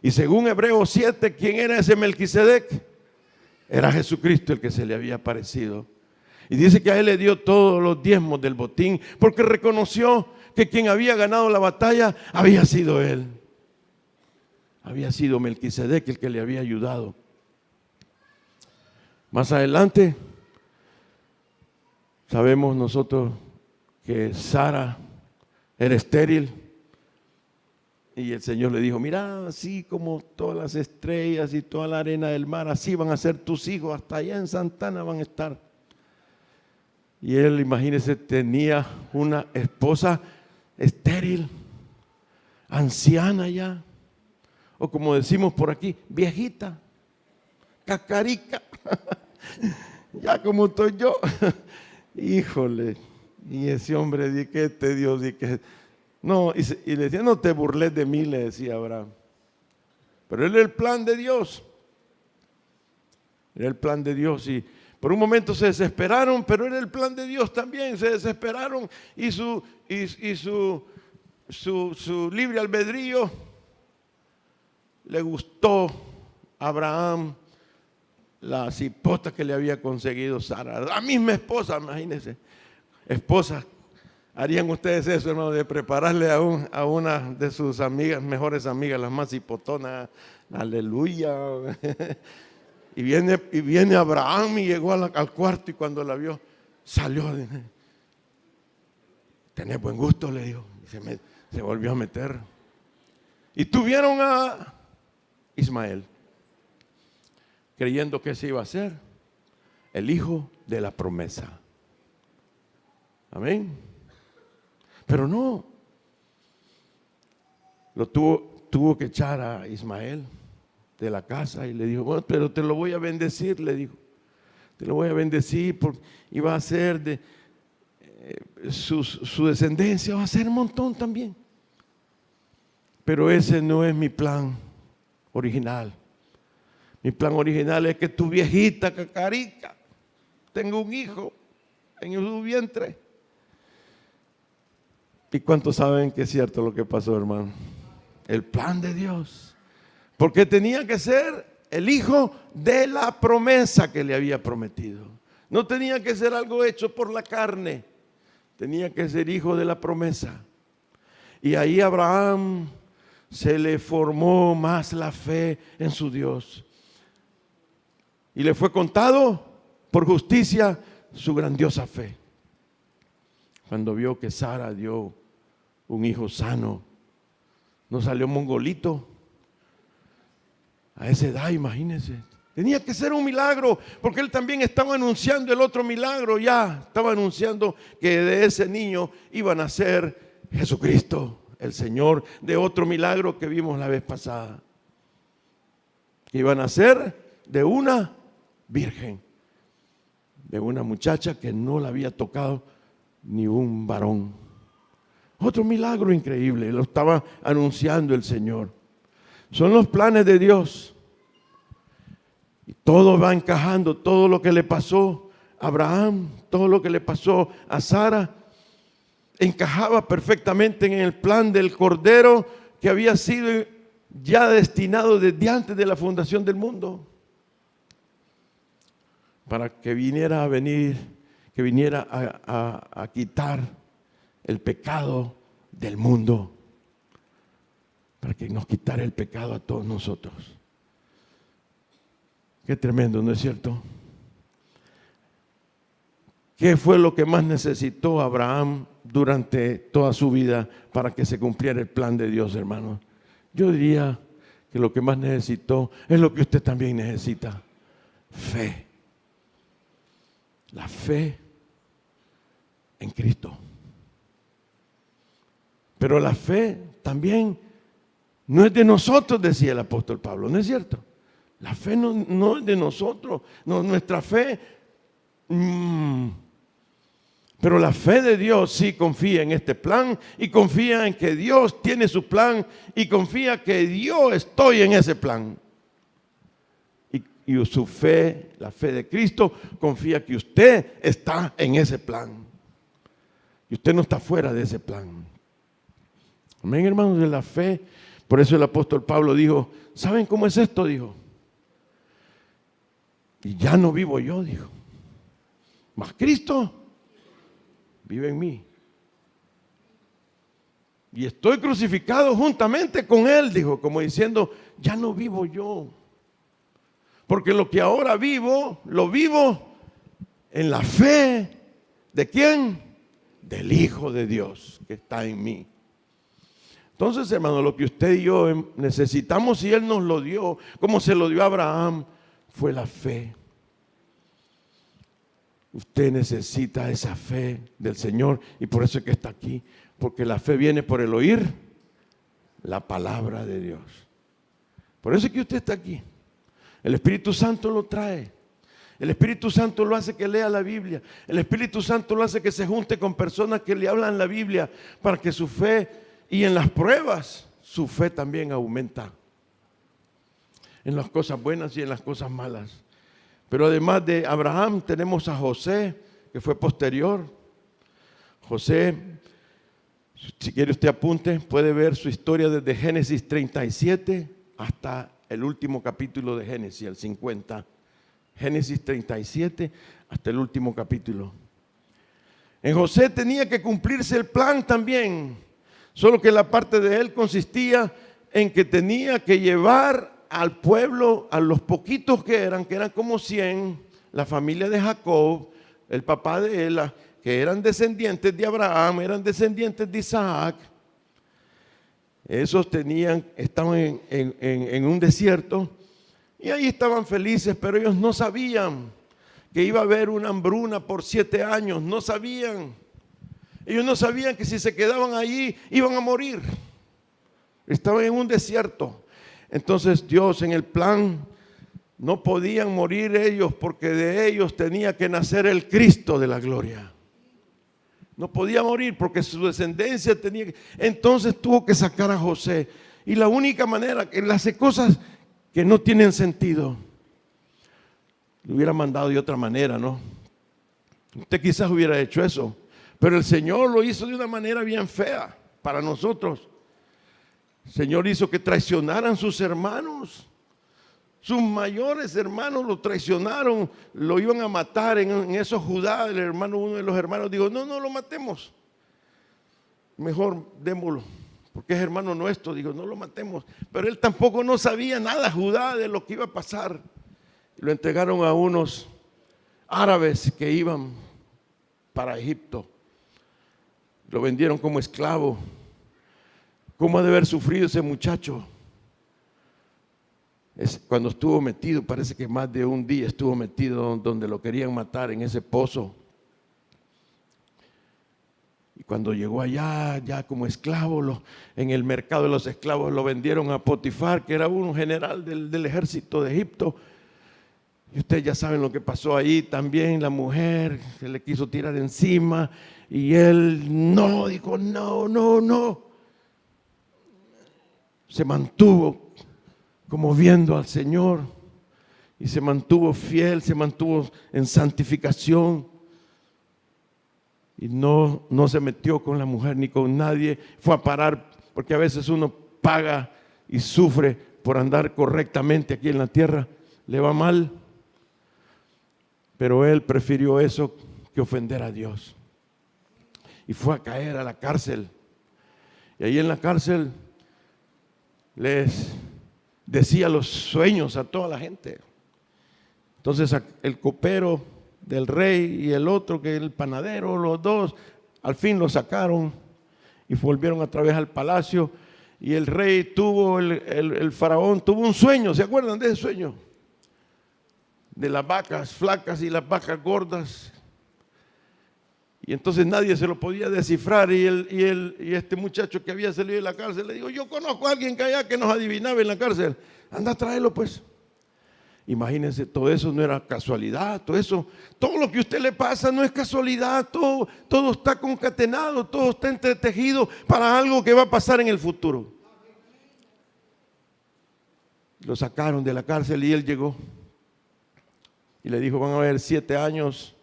Y según Hebreos 7, ¿quién era ese Melquisedec? Era Jesucristo el que se le había aparecido. Y dice que a él le dio todos los diezmos del botín, porque reconoció que quien había ganado la batalla había sido él. Había sido Melquisedec el que le había ayudado. Más adelante, sabemos nosotros que Sara era estéril. Y el Señor le dijo, mira, así como todas las estrellas y toda la arena del mar, así van a ser tus hijos, hasta allá en Santana van a estar. Y él, imagínese, tenía una esposa estéril, anciana ya, o como decimos por aquí, viejita, cacarica, ya como estoy yo. Híjole, y ese hombre, di que te Dios, di que... No, y le decía, no te burles de mí, le decía Abraham. Pero era el plan de Dios. Era el plan de Dios. Y por un momento se desesperaron, pero era el plan de Dios también. Se desesperaron y su libre albedrío le gustó a Abraham la cipota que le había conseguido Sara. La misma esposa, imagínense. Esposa. ¿Harían ustedes eso, hermano, de prepararle a una de sus amigas, mejores amigas, las más hipotonas? Aleluya. Y viene Abraham y llegó al cuarto, y cuando la vio, salió. Tenés buen gusto, le dijo. Y se volvió a meter. Y tuvieron a Ismael, creyendo que ese iba a ser el hijo de la promesa. Amén. Pero no, lo tuvo que echar a Ismael de la casa, y le dijo, bueno, pero te lo voy a bendecir, le dijo, te lo voy a bendecir, y va a ser su descendencia, va a ser un montón también. Pero ese no es mi plan original. Mi plan original es que tu viejita cacarica tenga un hijo en su vientre. ¿Y cuántos saben que es cierto lo que pasó, hermano? El plan de Dios. Porque tenía que ser el hijo de la promesa que le había prometido. No tenía que ser algo hecho por la carne. Tenía que ser hijo de la promesa. Y ahí a Abraham se le formó más la fe en su Dios. Y le fue contado por justicia su grandiosa fe. Cuando vio que Sara dio un hijo sano, no salió mongolito a esa edad, imagínense. Tenía que ser un milagro, porque él también estaba anunciando el otro milagro ya. Estaba anunciando que de ese niño iba a nacer Jesucristo, el Señor, de otro milagro que vimos la vez pasada. Que iban a ser de una virgen, de una muchacha que no la había tocado ni un varón. Otro milagro increíble, lo estaba anunciando el Señor. Son los planes de Dios. Y todo va encajando, todo lo que le pasó a Abraham, todo lo que le pasó a Sara, encajaba perfectamente en el plan del Cordero que había sido ya destinado desde antes de la fundación del mundo, para que viniera a quitar el pecado del mundo, para que nos quitara el pecado a todos nosotros. Qué tremendo, ¿no es cierto? ¿Qué fue lo que más necesitó Abraham durante toda su vida para que se cumpliera el plan de Dios, hermanos? Yo diría que lo que más necesitó es lo que usted también necesita: fe. La fe en Cristo. Pero la fe también no es de nosotros, decía el apóstol Pablo, ¿no es cierto? La fe no es de nosotros, no, nuestra fe. Pero la fe de Dios sí confía en este plan y confía en que Dios tiene su plan y confía que yo estoy en ese plan. Y su fe, la fe de Cristo, confía que usted está en ese plan. Y usted no está fuera de ese plan. Amén, hermanos, de la fe. Por eso el apóstol Pablo dijo, ¿saben cómo es esto? Dijo. Y ya no vivo yo, dijo. Mas Cristo vive en mí. Y estoy crucificado juntamente con Él, dijo, como diciendo, ya no vivo yo. Porque lo que ahora vivo, lo vivo en la fe. ¿De quién? Del Hijo de Dios que está en mí. Entonces, hermano, lo que usted y yo necesitamos, y Él nos lo dio, como se lo dio a Abraham, fue la fe. Usted necesita esa fe del Señor y por eso es que está aquí. Porque la fe viene por el oír la palabra de Dios. Por eso es que usted está aquí. El Espíritu Santo lo trae. El Espíritu Santo lo hace que lea la Biblia. El Espíritu Santo lo hace que se junte con personas que le hablan la Biblia para que su fe, y en las pruebas, su fe también aumenta. En las cosas buenas y en las cosas malas. Pero además de Abraham tenemos a José, que fue posterior. José, si quiere usted apunte, puede ver su historia desde Génesis 37 hasta el último capítulo de Génesis, el 50. Génesis 37 hasta el último capítulo. En José tenía que cumplirse el plan también, solo que la parte de él consistía en que tenía que llevar al pueblo, a los poquitos que eran como 100, la familia de Jacob, el papá de Ela, que eran descendientes de Abraham, eran descendientes de Isaac. Esos estaban en un desierto y ahí estaban felices, pero ellos no sabían que iba a haber una hambruna por 7 años, no sabían. Ellos no sabían que si se quedaban allí iban a morir. Estaban en un desierto. Entonces Dios en el plan, no podían morir ellos porque de ellos tenía que nacer el Cristo de la gloria. No podía morir porque su descendencia tenía que... Entonces tuvo que sacar a José. Y la única manera, que él hace cosas que no tienen sentido. Lo hubiera mandado de otra manera, ¿no? Usted quizás hubiera hecho eso. Pero el Señor lo hizo de una manera bien fea para nosotros. El Señor hizo que traicionaran sus hermanos. Sus mayores hermanos lo traicionaron, lo iban a matar en esos Judá. Uno de los hermanos dijo, no lo matemos. Mejor démoslo, porque es hermano nuestro. Digo, no lo matemos. Pero él tampoco no sabía nada, Judá, de lo que iba a pasar. Lo entregaron a unos árabes que iban para Egipto. Lo vendieron como esclavo. ¿Cómo ha de haber sufrido ese muchacho? Cuando estuvo metido, parece que más de un día estuvo metido donde lo querían matar, en ese pozo. Y cuando llegó allá, ya como esclavo, en el mercado de los esclavos lo vendieron a Potifar, que era un general del ejército de Egipto. Y ustedes ya saben lo que pasó ahí también. La mujer se le quiso tirar encima y él no, dijo no, no, no. Se mantuvo como viendo al Señor y se mantuvo fiel, se mantuvo en santificación. Y no se metió con la mujer ni con nadie. Fue a parar, porque a veces uno paga y sufre por andar correctamente aquí en la tierra. Le va mal. Pero él prefirió eso que ofender a Dios. Y fue a caer a la cárcel. Y ahí en la cárcel les decía los sueños a toda la gente. Entonces el copero del rey y el otro que el panadero, los dos, al fin lo sacaron y volvieron otra vez al palacio. Y el rey tuvo, el faraón tuvo un sueño. ¿Se acuerdan de ese sueño? De las vacas flacas y las vacas gordas. Y entonces nadie se lo podía descifrar. Y este muchacho que había salido de la cárcel le dijo: yo conozco a alguien que allá que nos adivinaba en la cárcel. Anda a traerlo pues. Imagínense, todo eso no era casualidad, todo lo que a usted le pasa no es casualidad, todo está concatenado, todo está entretejido para algo que va a pasar en el futuro. Lo sacaron de la cárcel y él llegó y le dijo: van a haber 7 años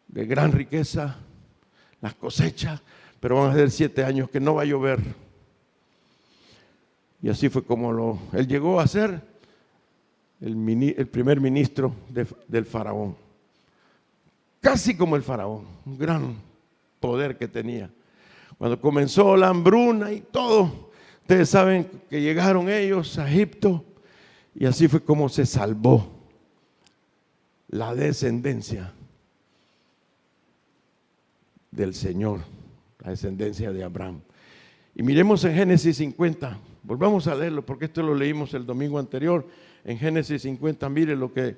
de gran riqueza, las cosechas, pero van a ser 7 años que no va a llover. Y así fue como él llegó a ser el primer ministro del faraón. Casi como el faraón, un gran poder que tenía. Cuando comenzó la hambruna y todo, ustedes saben que llegaron ellos a Egipto y así fue como se salvó la descendencia del Señor, la descendencia de Abraham. Y miremos en Génesis 50, volvamos a leerlo porque esto lo leímos el domingo anterior. En Génesis 50, mire lo que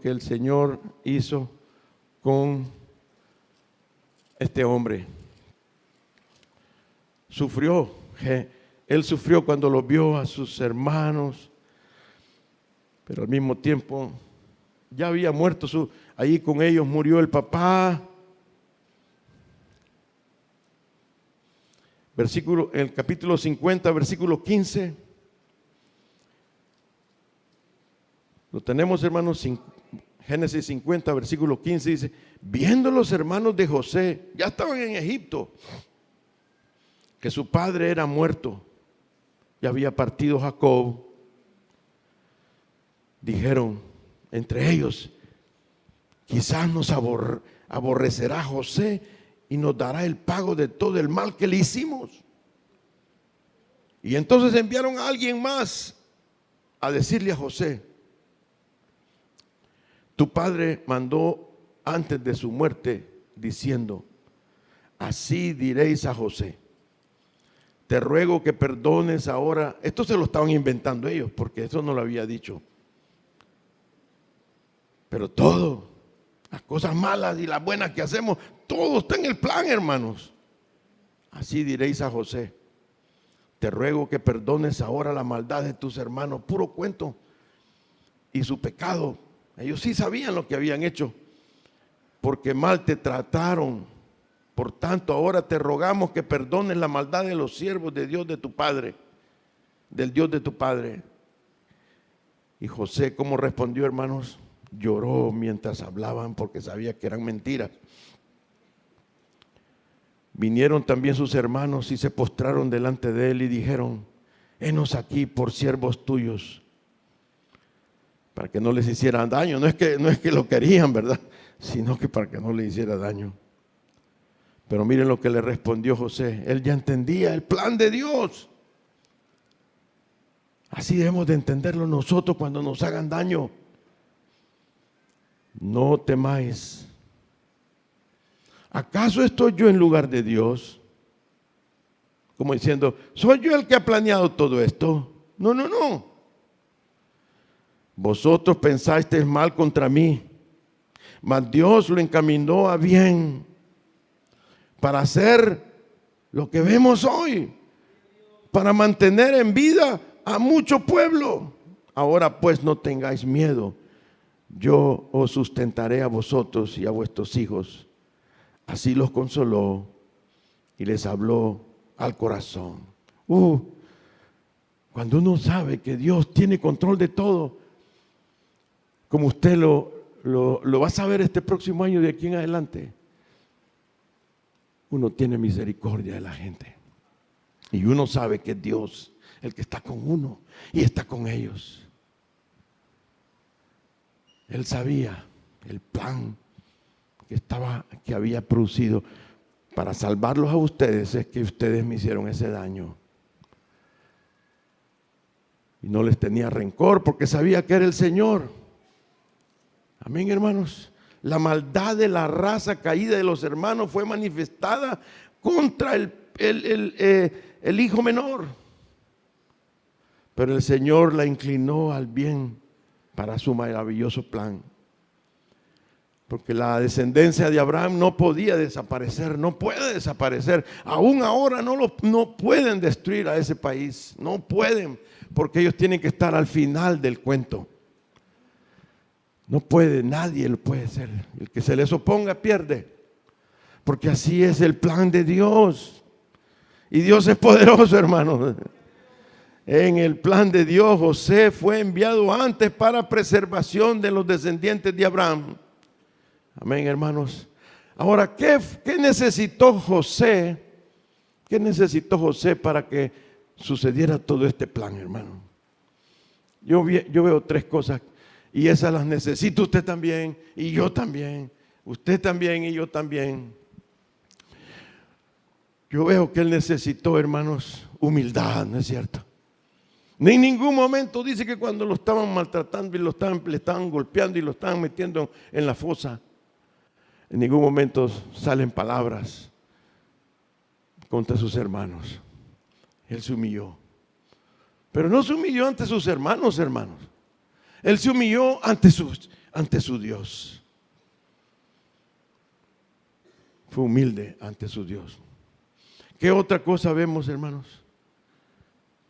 el Señor hizo con este hombre. Él sufrió cuando lo vio a sus hermanos, pero al mismo tiempo ya había muerto, allí con ellos murió el papá. El capítulo 50, versículo 15. Lo tenemos, hermanos, Génesis 50, versículo 15, dice: viendo los hermanos de José, ya estaban en Egipto, que su padre era muerto y había partido Jacob, dijeron entre ellos: quizás nos aborrecerá José y nos dará el pago de todo el mal que le hicimos. Y entonces enviaron a alguien más a decirle a José: tu padre mandó antes de su muerte diciendo: así diréis a José, te ruego que perdones ahora. Esto se lo estaban inventando ellos porque eso no lo había dicho. Pero todo, las cosas malas y las buenas que hacemos, todo está en el plan, hermanos. Así diréis a José, te ruego que perdones ahora la maldad de tus hermanos. Puro cuento. Y su pecado. Ellos sí sabían lo que habían hecho, porque mal te trataron. Por tanto, ahora te rogamos que perdones la maldad de los siervos de Dios de tu Padre, del Dios de tu Padre. Y José, ¿cómo respondió, hermanos? Lloró mientras hablaban porque sabía que eran mentiras. Vinieron también sus hermanos y se postraron delante de él y dijeron: henos aquí por siervos tuyos, para que no les hicieran daño. No es que lo querían, ¿verdad? Sino que para que no les hiciera daño. Pero miren lo que le respondió José. Él ya entendía el plan de Dios. Así debemos de entenderlo nosotros cuando nos hagan daño. No temáis. ¿Acaso estoy yo en lugar de Dios? Como diciendo, ¿soy yo el que ha planeado todo esto? No, no, no. Vosotros pensasteis mal contra mí, mas Dios lo encaminó a bien para hacer lo que vemos hoy, para mantener en vida a mucho pueblo. Ahora pues no tengáis miedo, yo os sustentaré a vosotros y a vuestros hijos. Así los consoló y les habló al corazón. Cuando uno sabe que Dios tiene control de todo, como usted lo va a saber este próximo año de aquí en adelante, uno tiene misericordia de la gente. Y uno sabe que es Dios el que está con uno y está con ellos. Él sabía el plan que había producido para salvarlos a ustedes. Es que ustedes me hicieron ese daño. Y no les tenía rencor porque sabía que era el Señor. Amén, hermanos. La maldad de la raza caída de los hermanos fue manifestada contra el hijo menor. Pero el Señor la inclinó al bien para su maravilloso plan. Porque la descendencia de Abraham no podía desaparecer, no puede desaparecer. Aún ahora no pueden destruir a ese país, no pueden, porque ellos tienen que estar al final del cuento. No puede, nadie lo puede hacer. El que se les oponga pierde, porque así es el plan de Dios. Y Dios es poderoso, hermanos. En el plan de Dios, José fue enviado antes para preservación de los descendientes de Abraham. Amén, hermanos. Ahora, ¿qué necesitó José? ¿Qué necesitó José para que sucediera todo este plan, hermano? Yo veo tres cosas y esas las necesita usted también y yo también. Usted también y yo también. Yo veo que él necesitó, hermanos, humildad, ¿no es cierto? Ni en ningún momento dice que cuando lo estaban maltratando y le estaban golpeando y lo estaban metiendo en la fosa, en ningún momento salen palabras contra sus hermanos. Él se humilló. Pero no se humilló ante sus hermanos. Él se humilló ante su Dios. Fue humilde ante su Dios. ¿Qué otra cosa vemos, hermanos?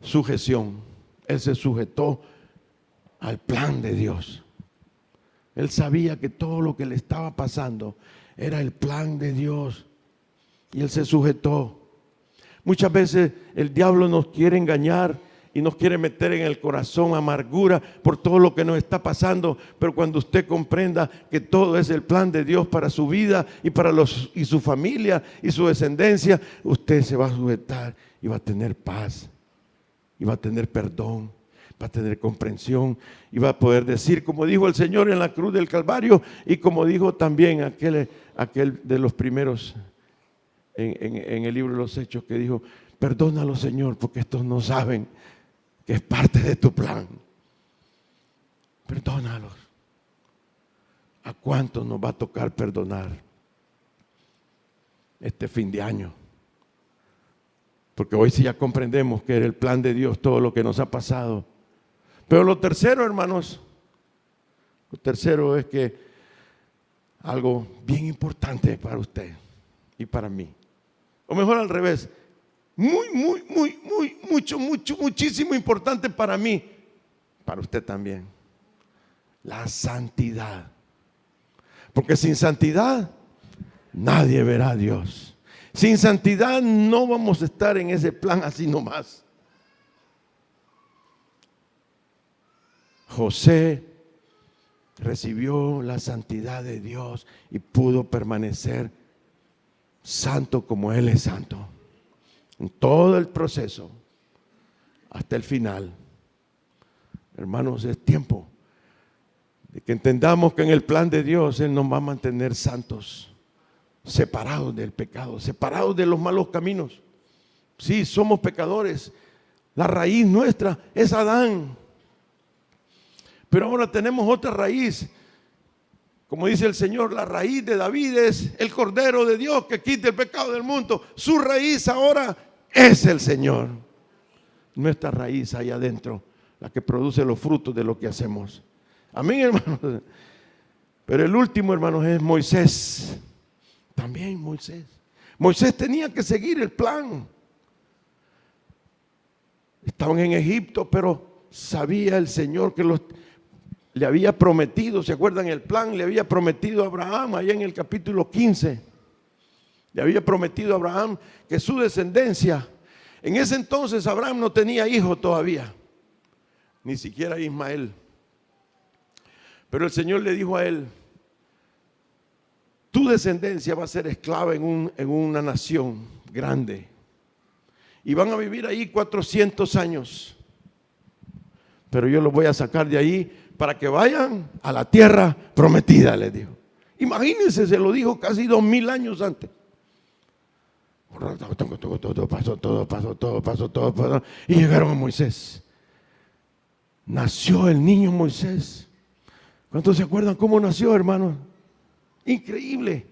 Sujeción. Él se sujetó al plan de Dios. Él sabía que todo lo que le estaba pasando era el plan de Dios. Y él se sujetó. Muchas veces el diablo nos quiere engañar y nos quiere meter en el corazón amargura por todo lo que nos está pasando. Pero cuando usted comprenda que todo es el plan de Dios para su vida y su familia y su descendencia, usted se va a sujetar y va a tener paz. Y va a tener perdón, va a tener comprensión y va a poder decir, como dijo el Señor en la cruz del Calvario y como dijo también aquel de los primeros en el libro de los Hechos, que dijo: perdónalo, Señor, porque estos no saben que es parte de tu plan. Perdónalos. ¿A cuántos nos va a tocar perdonar este fin de año? Porque hoy sí ya comprendemos que era el plan de Dios todo lo que nos ha pasado. Pero lo tercero, hermanos, lo tercero es que algo bien importante para usted y para mí, o mejor al revés, muchísimo importante para mí, para usted también, la santidad. Porque sin santidad nadie verá a Dios. Sin santidad no vamos a estar en ese plan así nomás. José recibió la santidad de Dios y pudo permanecer santo como Él es santo. En todo el proceso, hasta el final. Hermanos, es tiempo de que entendamos que en el plan de Dios Él nos va a mantener santos, separados del pecado, separados de los malos caminos. Sí, somos pecadores. La raíz nuestra es Adán. Pero ahora tenemos otra raíz. Como dice el Señor, la raíz de David es el Cordero de Dios que quita el pecado del mundo. Su raíz ahora es el Señor. Nuestra raíz ahí adentro, la que produce los frutos de lo que hacemos. Amén, hermanos. Pero el último, hermanos, es Moisés. También Moisés. Moisés tenía que seguir el plan. Estaban en Egipto, pero sabía el Señor que le había prometido, ¿se acuerdan el plan? Le había prometido a Abraham, allá en el capítulo 15. Le había prometido a Abraham que su descendencia, en ese entonces Abraham no tenía hijo todavía, ni siquiera Ismael. Pero el Señor le dijo a él: tu descendencia va a ser esclava en una nación grande. Y van a vivir ahí 400 años. Pero yo los voy a sacar de ahí para que vayan a la tierra prometida, les dijo. Imagínense, se lo dijo casi 2000 años antes. Todo pasó. Y llegaron a Moisés. Nació el niño Moisés. ¿Cuántos se acuerdan cómo nació, hermanos? Increíble.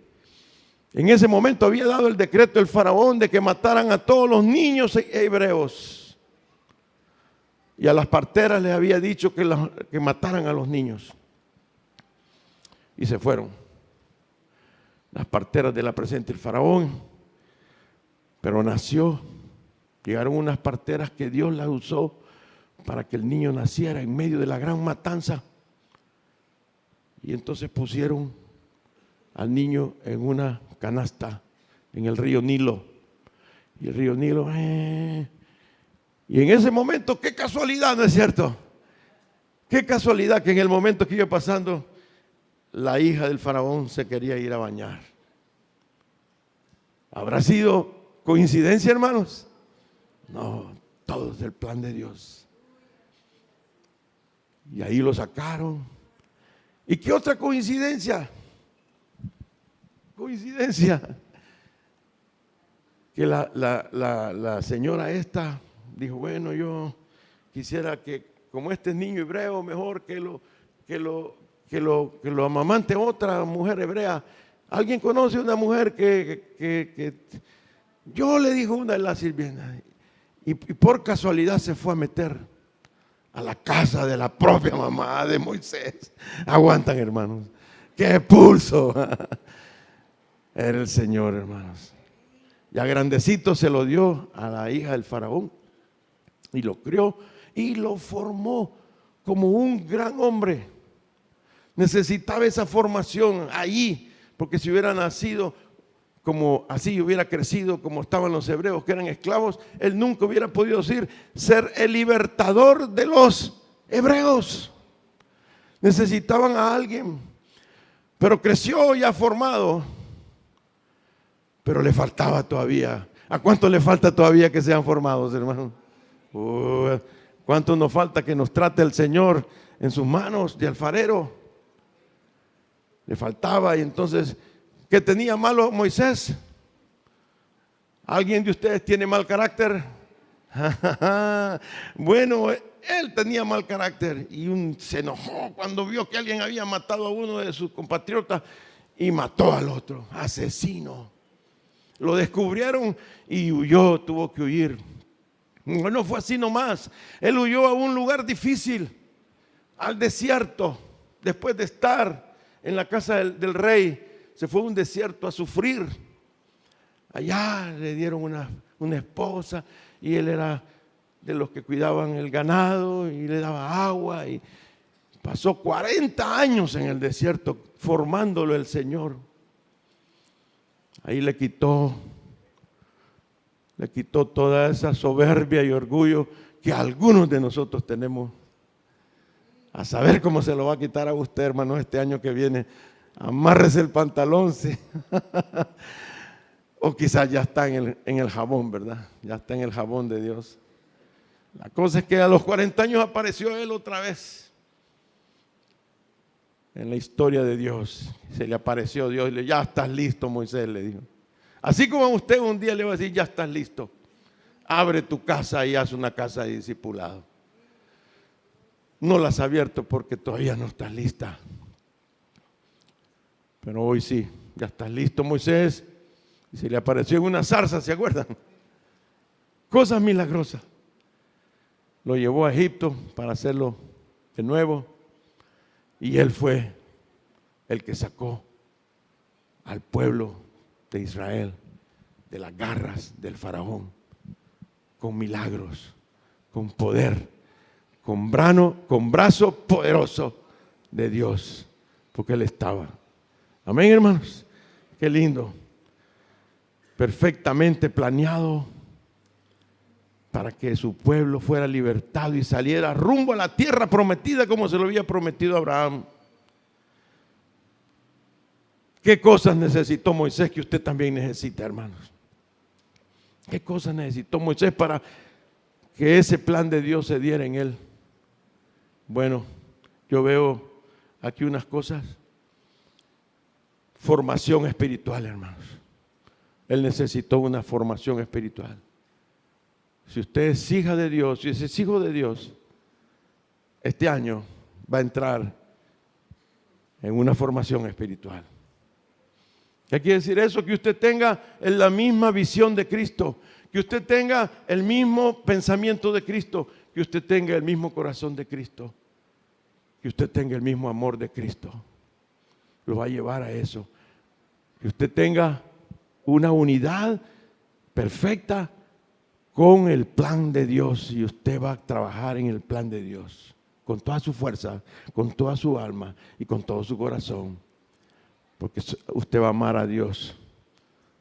En ese momento había dado el decreto el faraón de que mataran a todos los niños hebreos. Y a las parteras les había dicho que mataran a los niños. Y se fueron las parteras de la presencia del faraón. Pero llegaron unas parteras que Dios las usó para que el niño naciera en medio de la gran matanza. Y entonces pusieron al niño en una canasta en el río Nilo. Y el río Nilo, y en ese momento, qué casualidad, ¿no es cierto? Qué casualidad que en el momento que iba pasando, la hija del faraón se quería ir a bañar. ¿Habrá sido coincidencia, hermanos? No, todo es el plan de Dios. Y ahí lo sacaron. ¿Y qué otra coincidencia? Que la señora esta dijo: bueno, yo quisiera que, como este es niño hebreo, mejor que lo amamante otra mujer hebrea. ¿Alguien conoce una mujer que yo le dijo una de las sirvientas? Y por casualidad se fue a meter a la casa de la propia mamá de Moisés. Aguantan, hermanos. ¡Qué pulso! Era el Señor, hermanos. Ya grandecito se lo dio a la hija del faraón y lo crió y lo formó como un gran hombre. Necesitaba esa formación allí, porque si hubiera nacido como así, hubiera crecido como estaban los hebreos que eran esclavos, él nunca hubiera podido ser el libertador de los hebreos. Necesitaban a alguien, pero creció ya formado. Pero le faltaba todavía. ¿A cuánto le falta todavía que sean formados, hermano? ¿Cuánto nos falta que nos trate el Señor en sus manos de alfarero? Le faltaba. Y entonces, ¿qué tenía malo Moisés? ¿Alguien de ustedes tiene mal carácter? Bueno, él tenía mal carácter y se enojó cuando vio que alguien había matado a uno de sus compatriotas y mató al otro, asesino. Lo descubrieron y huyó, tuvo que huir. No fue así nomás. Él huyó a un lugar difícil, al desierto. Después de estar en la casa del rey, se fue a un desierto a sufrir. Allá le dieron una esposa y él era de los que cuidaban el ganado y le daba agua. Y pasó 40 años en el desierto formándolo el Señor. Ahí le quitó toda esa soberbia y orgullo que algunos de nosotros tenemos. A saber cómo se lo va a quitar a usted, hermano, este año que viene. Amárrese el pantalón, sí. O quizás ya está en el jabón, ¿verdad? Ya está en el jabón de Dios. La cosa es que a los 40 años apareció él otra vez. En la historia de Dios, se le apareció Dios y le dijo: ya estás listo, Moisés, le dijo. Así como a usted un día le va a decir: ya estás listo, abre tu casa y haz una casa de discipulado. No la has abierto porque todavía no estás lista. Pero hoy sí, ya estás listo, Moisés. Y se le apareció en una zarza, ¿se acuerdan? Cosas milagrosas. Lo llevó a Egipto para hacerlo de nuevo. Y él fue el que sacó al pueblo de Israel de las garras del faraón, con milagros, con poder, con brazo poderoso de Dios, porque Él estaba. Amén, hermanos. Qué lindo. Perfectamente planeado para que su pueblo fuera libertado y saliera rumbo a la tierra prometida como se lo había prometido a Abraham. ¿Qué cosas necesitó Moisés que usted también necesita, hermanos? ¿Qué cosas necesitó Moisés para que ese plan de Dios se diera en él? Bueno, yo veo aquí unas cosas. Formación espiritual, hermanos. Él necesitó una formación espiritual. Si usted es hija de Dios, si es hijo de Dios, este año va a entrar en una formación espiritual. ¿Qué quiere decir eso? Que usted tenga la misma visión de Cristo, que usted tenga el mismo pensamiento de Cristo, que usted tenga el mismo corazón de Cristo, que usted tenga el mismo amor de Cristo. Lo va a llevar a eso. Que usted tenga una unidad perfecta con el plan de Dios, y usted va a trabajar en el plan de Dios con toda su fuerza, con toda su alma y con todo su corazón, porque usted va a amar a Dios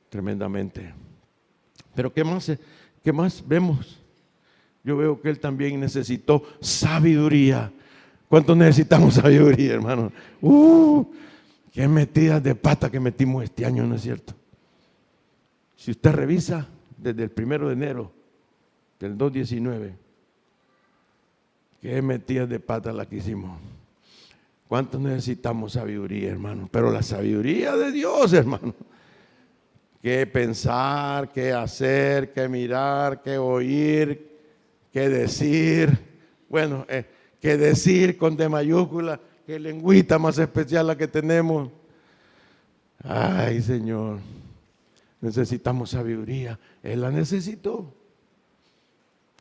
tremendamente. Pero ¿qué más vemos? Yo veo que él también necesitó sabiduría. ¿Cuántos necesitamos sabiduría, hermano? Qué metidas de pata que metimos este año, ¿no es cierto? Si usted revisa desde el 1 de enero del 2019, qué metidas de pata la que hicimos. ¿Cuántos necesitamos sabiduría, hermano? Pero la sabiduría de Dios, hermano. Qué pensar, qué hacer, qué mirar, qué oír, qué decir. Bueno, qué decir con D mayúscula. Qué lengüita más especial la que tenemos. Ay, Señor. Necesitamos sabiduría. Él la necesitó.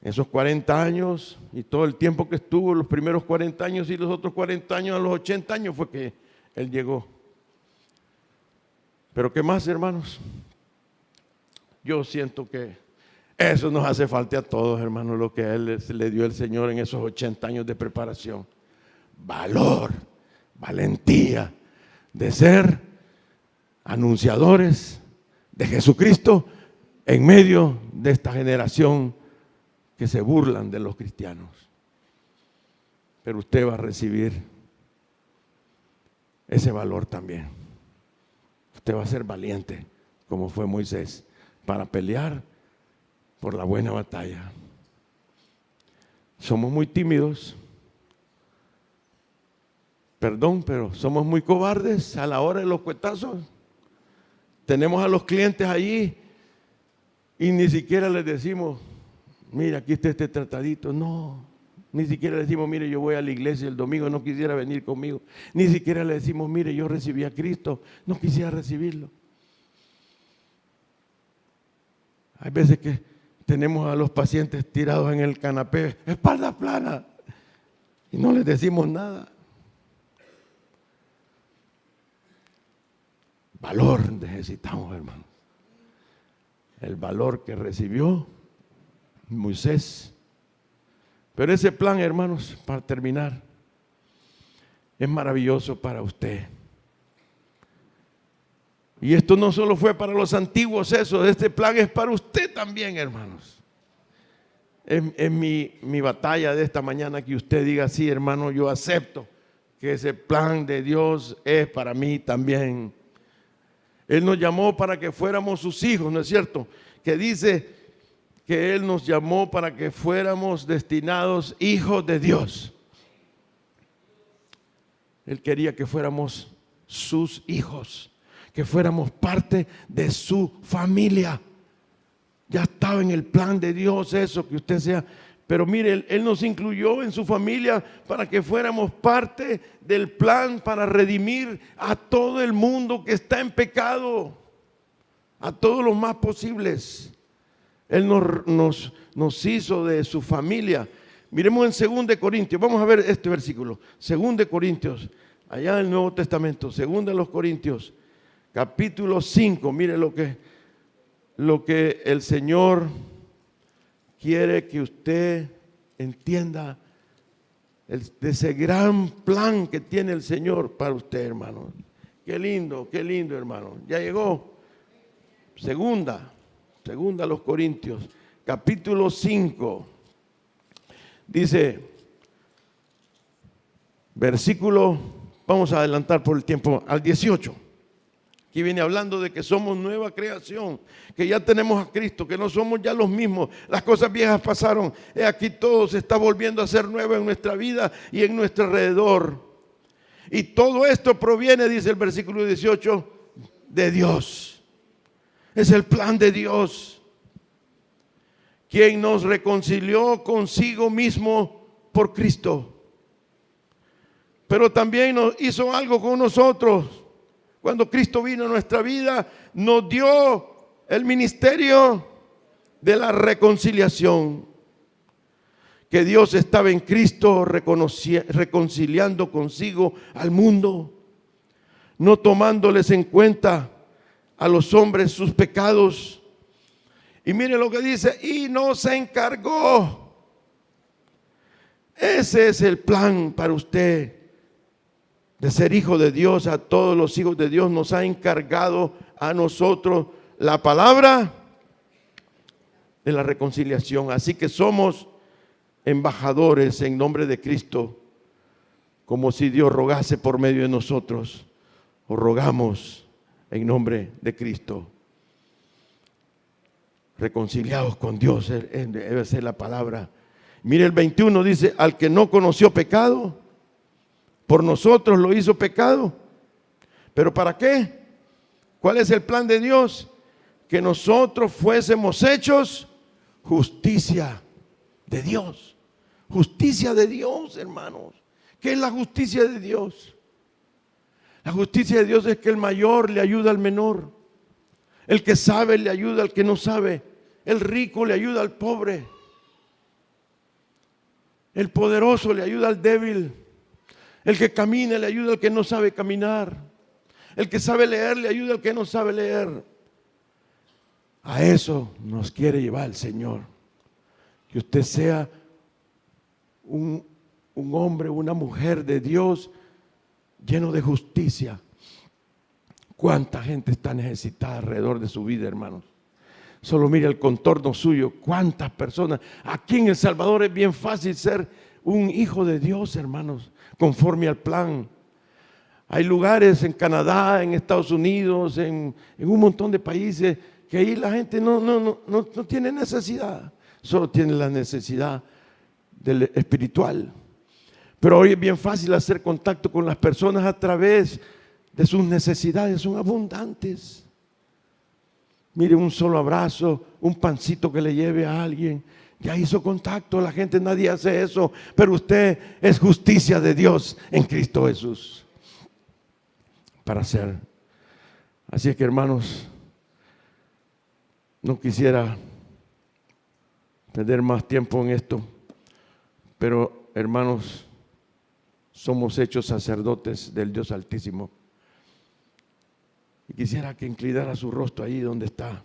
Esos 40 años y todo el tiempo que estuvo, los primeros 40 años y los otros 40 años, a los 80 años fue que él llegó. Pero ¿qué más, hermanos? Yo siento que eso nos hace falta a todos, hermanos, lo que a él le dio el Señor en esos 80 años de preparación. Valor, valentía de ser anunciadores de Jesucristo en medio de esta generación que se burlan de los cristianos. Pero usted va a recibir ese valor también. Usted va a ser valiente, como fue Moisés, para pelear por la buena batalla. Somos muy tímidos. Perdón, pero somos muy cobardes a la hora de los cuetazos. Tenemos a los clientes allí y ni siquiera les decimos, mira, aquí está este tratadito. No, ni siquiera le decimos, mire, yo voy a la iglesia el domingo, no quisiera venir conmigo. Ni siquiera le decimos, mire, yo recibí a Cristo, no quisiera recibirlo. Hay veces que tenemos a los pacientes tirados en el canapé, espalda plana, y no les decimos nada. Valor necesitamos, hermanos. El valor que recibió Moisés. Pero ese plan, hermanos, para terminar, es maravilloso para usted. Y esto no solo fue para los antiguos, este plan es para usted también, hermanos. Es mi batalla de esta mañana que usted diga, sí, hermano, yo acepto que ese plan de Dios es para mí también. Él nos llamó para que fuéramos sus hijos, ¿no es cierto? Que dice que Él nos llamó para que fuéramos destinados hijos de Dios. Él quería que fuéramos sus hijos, que fuéramos parte de su familia. Ya estaba en el plan de Dios eso, que usted sea. Pero mire, Él nos incluyó en su familia para que fuéramos parte del plan para redimir a todo el mundo que está en pecado, a todos los más posibles. Él nos hizo de su familia. Miremos en 2 Corintios, vamos a ver este versículo. 2 Corintios, allá en el Nuevo Testamento, 2 Corintios, capítulo 5, mire lo lo que el Señor quiere que usted entienda de ese gran plan que tiene el Señor para usted, hermano. Qué lindo, hermano. Ya llegó. Segunda a los Corintios, capítulo 5. Dice, versículo, vamos a adelantar por el tiempo, al 18. Aquí viene hablando de que somos nueva creación, que ya tenemos a Cristo, que no somos ya los mismos. Las cosas viejas pasaron. Aquí todo se está volviendo a ser nuevo en nuestra vida y en nuestro alrededor. Y todo esto proviene, dice el versículo 18, de Dios. Es el plan de Dios, quien nos reconcilió consigo mismo por Cristo. Pero también nos hizo algo con nosotros. Cuando Cristo vino a nuestra vida, nos dio el ministerio de la reconciliación. Que Dios estaba en Cristo reconciliando consigo al mundo, no tomándoles en cuenta a los hombres sus pecados. Y mire lo que dice, y nos encargó. Ese es el plan para usted de ser hijo de Dios. A todos los hijos de Dios nos ha encargado a nosotros la palabra de la reconciliación. Así que somos embajadores en nombre de Cristo, como si Dios rogase por medio de nosotros, o rogamos en nombre de Cristo. Reconciliados con Dios debe ser la palabra. Mire el 21, dice, al que no conoció pecado, por nosotros lo hizo pecado. ¿Pero para qué? ¿Cuál es el plan de Dios? Que nosotros fuésemos hechos justicia de Dios. Justicia de Dios, hermanos. ¿Qué es la justicia de Dios? La justicia de Dios es que el mayor le ayuda al menor. El que sabe le ayuda al que no sabe. El rico le ayuda al pobre. El poderoso le ayuda al débil. El que camina le ayuda al que no sabe caminar. El que sabe leer le ayuda al que no sabe leer. A eso nos quiere llevar el Señor. Que usted sea un hombre, una mujer de Dios lleno de justicia. ¿Cuánta gente está necesitada alrededor de su vida, hermanos? Solo mire el contorno suyo. ¿Cuántas personas? Aquí en El Salvador es bien fácil ser un hijo de Dios, hermanos, conforme al plan. Hay lugares en Canadá, en Estados Unidos, en un montón de países que ahí la gente no tiene necesidad. Solo tiene la necesidad del espiritual. Pero hoy es bien fácil hacer contacto con las personas a través de sus necesidades, son abundantes. Mire, un solo abrazo, un pancito que le lleve a alguien, ya hizo contacto. La gente, nadie hace eso, pero usted es justicia de Dios en Cristo Jesús para hacer. Así es que, hermanos, no quisiera perder más tiempo en esto, pero hermanos, somos hechos sacerdotes del Dios Altísimo. Y quisiera que inclinara su rostro ahí donde está.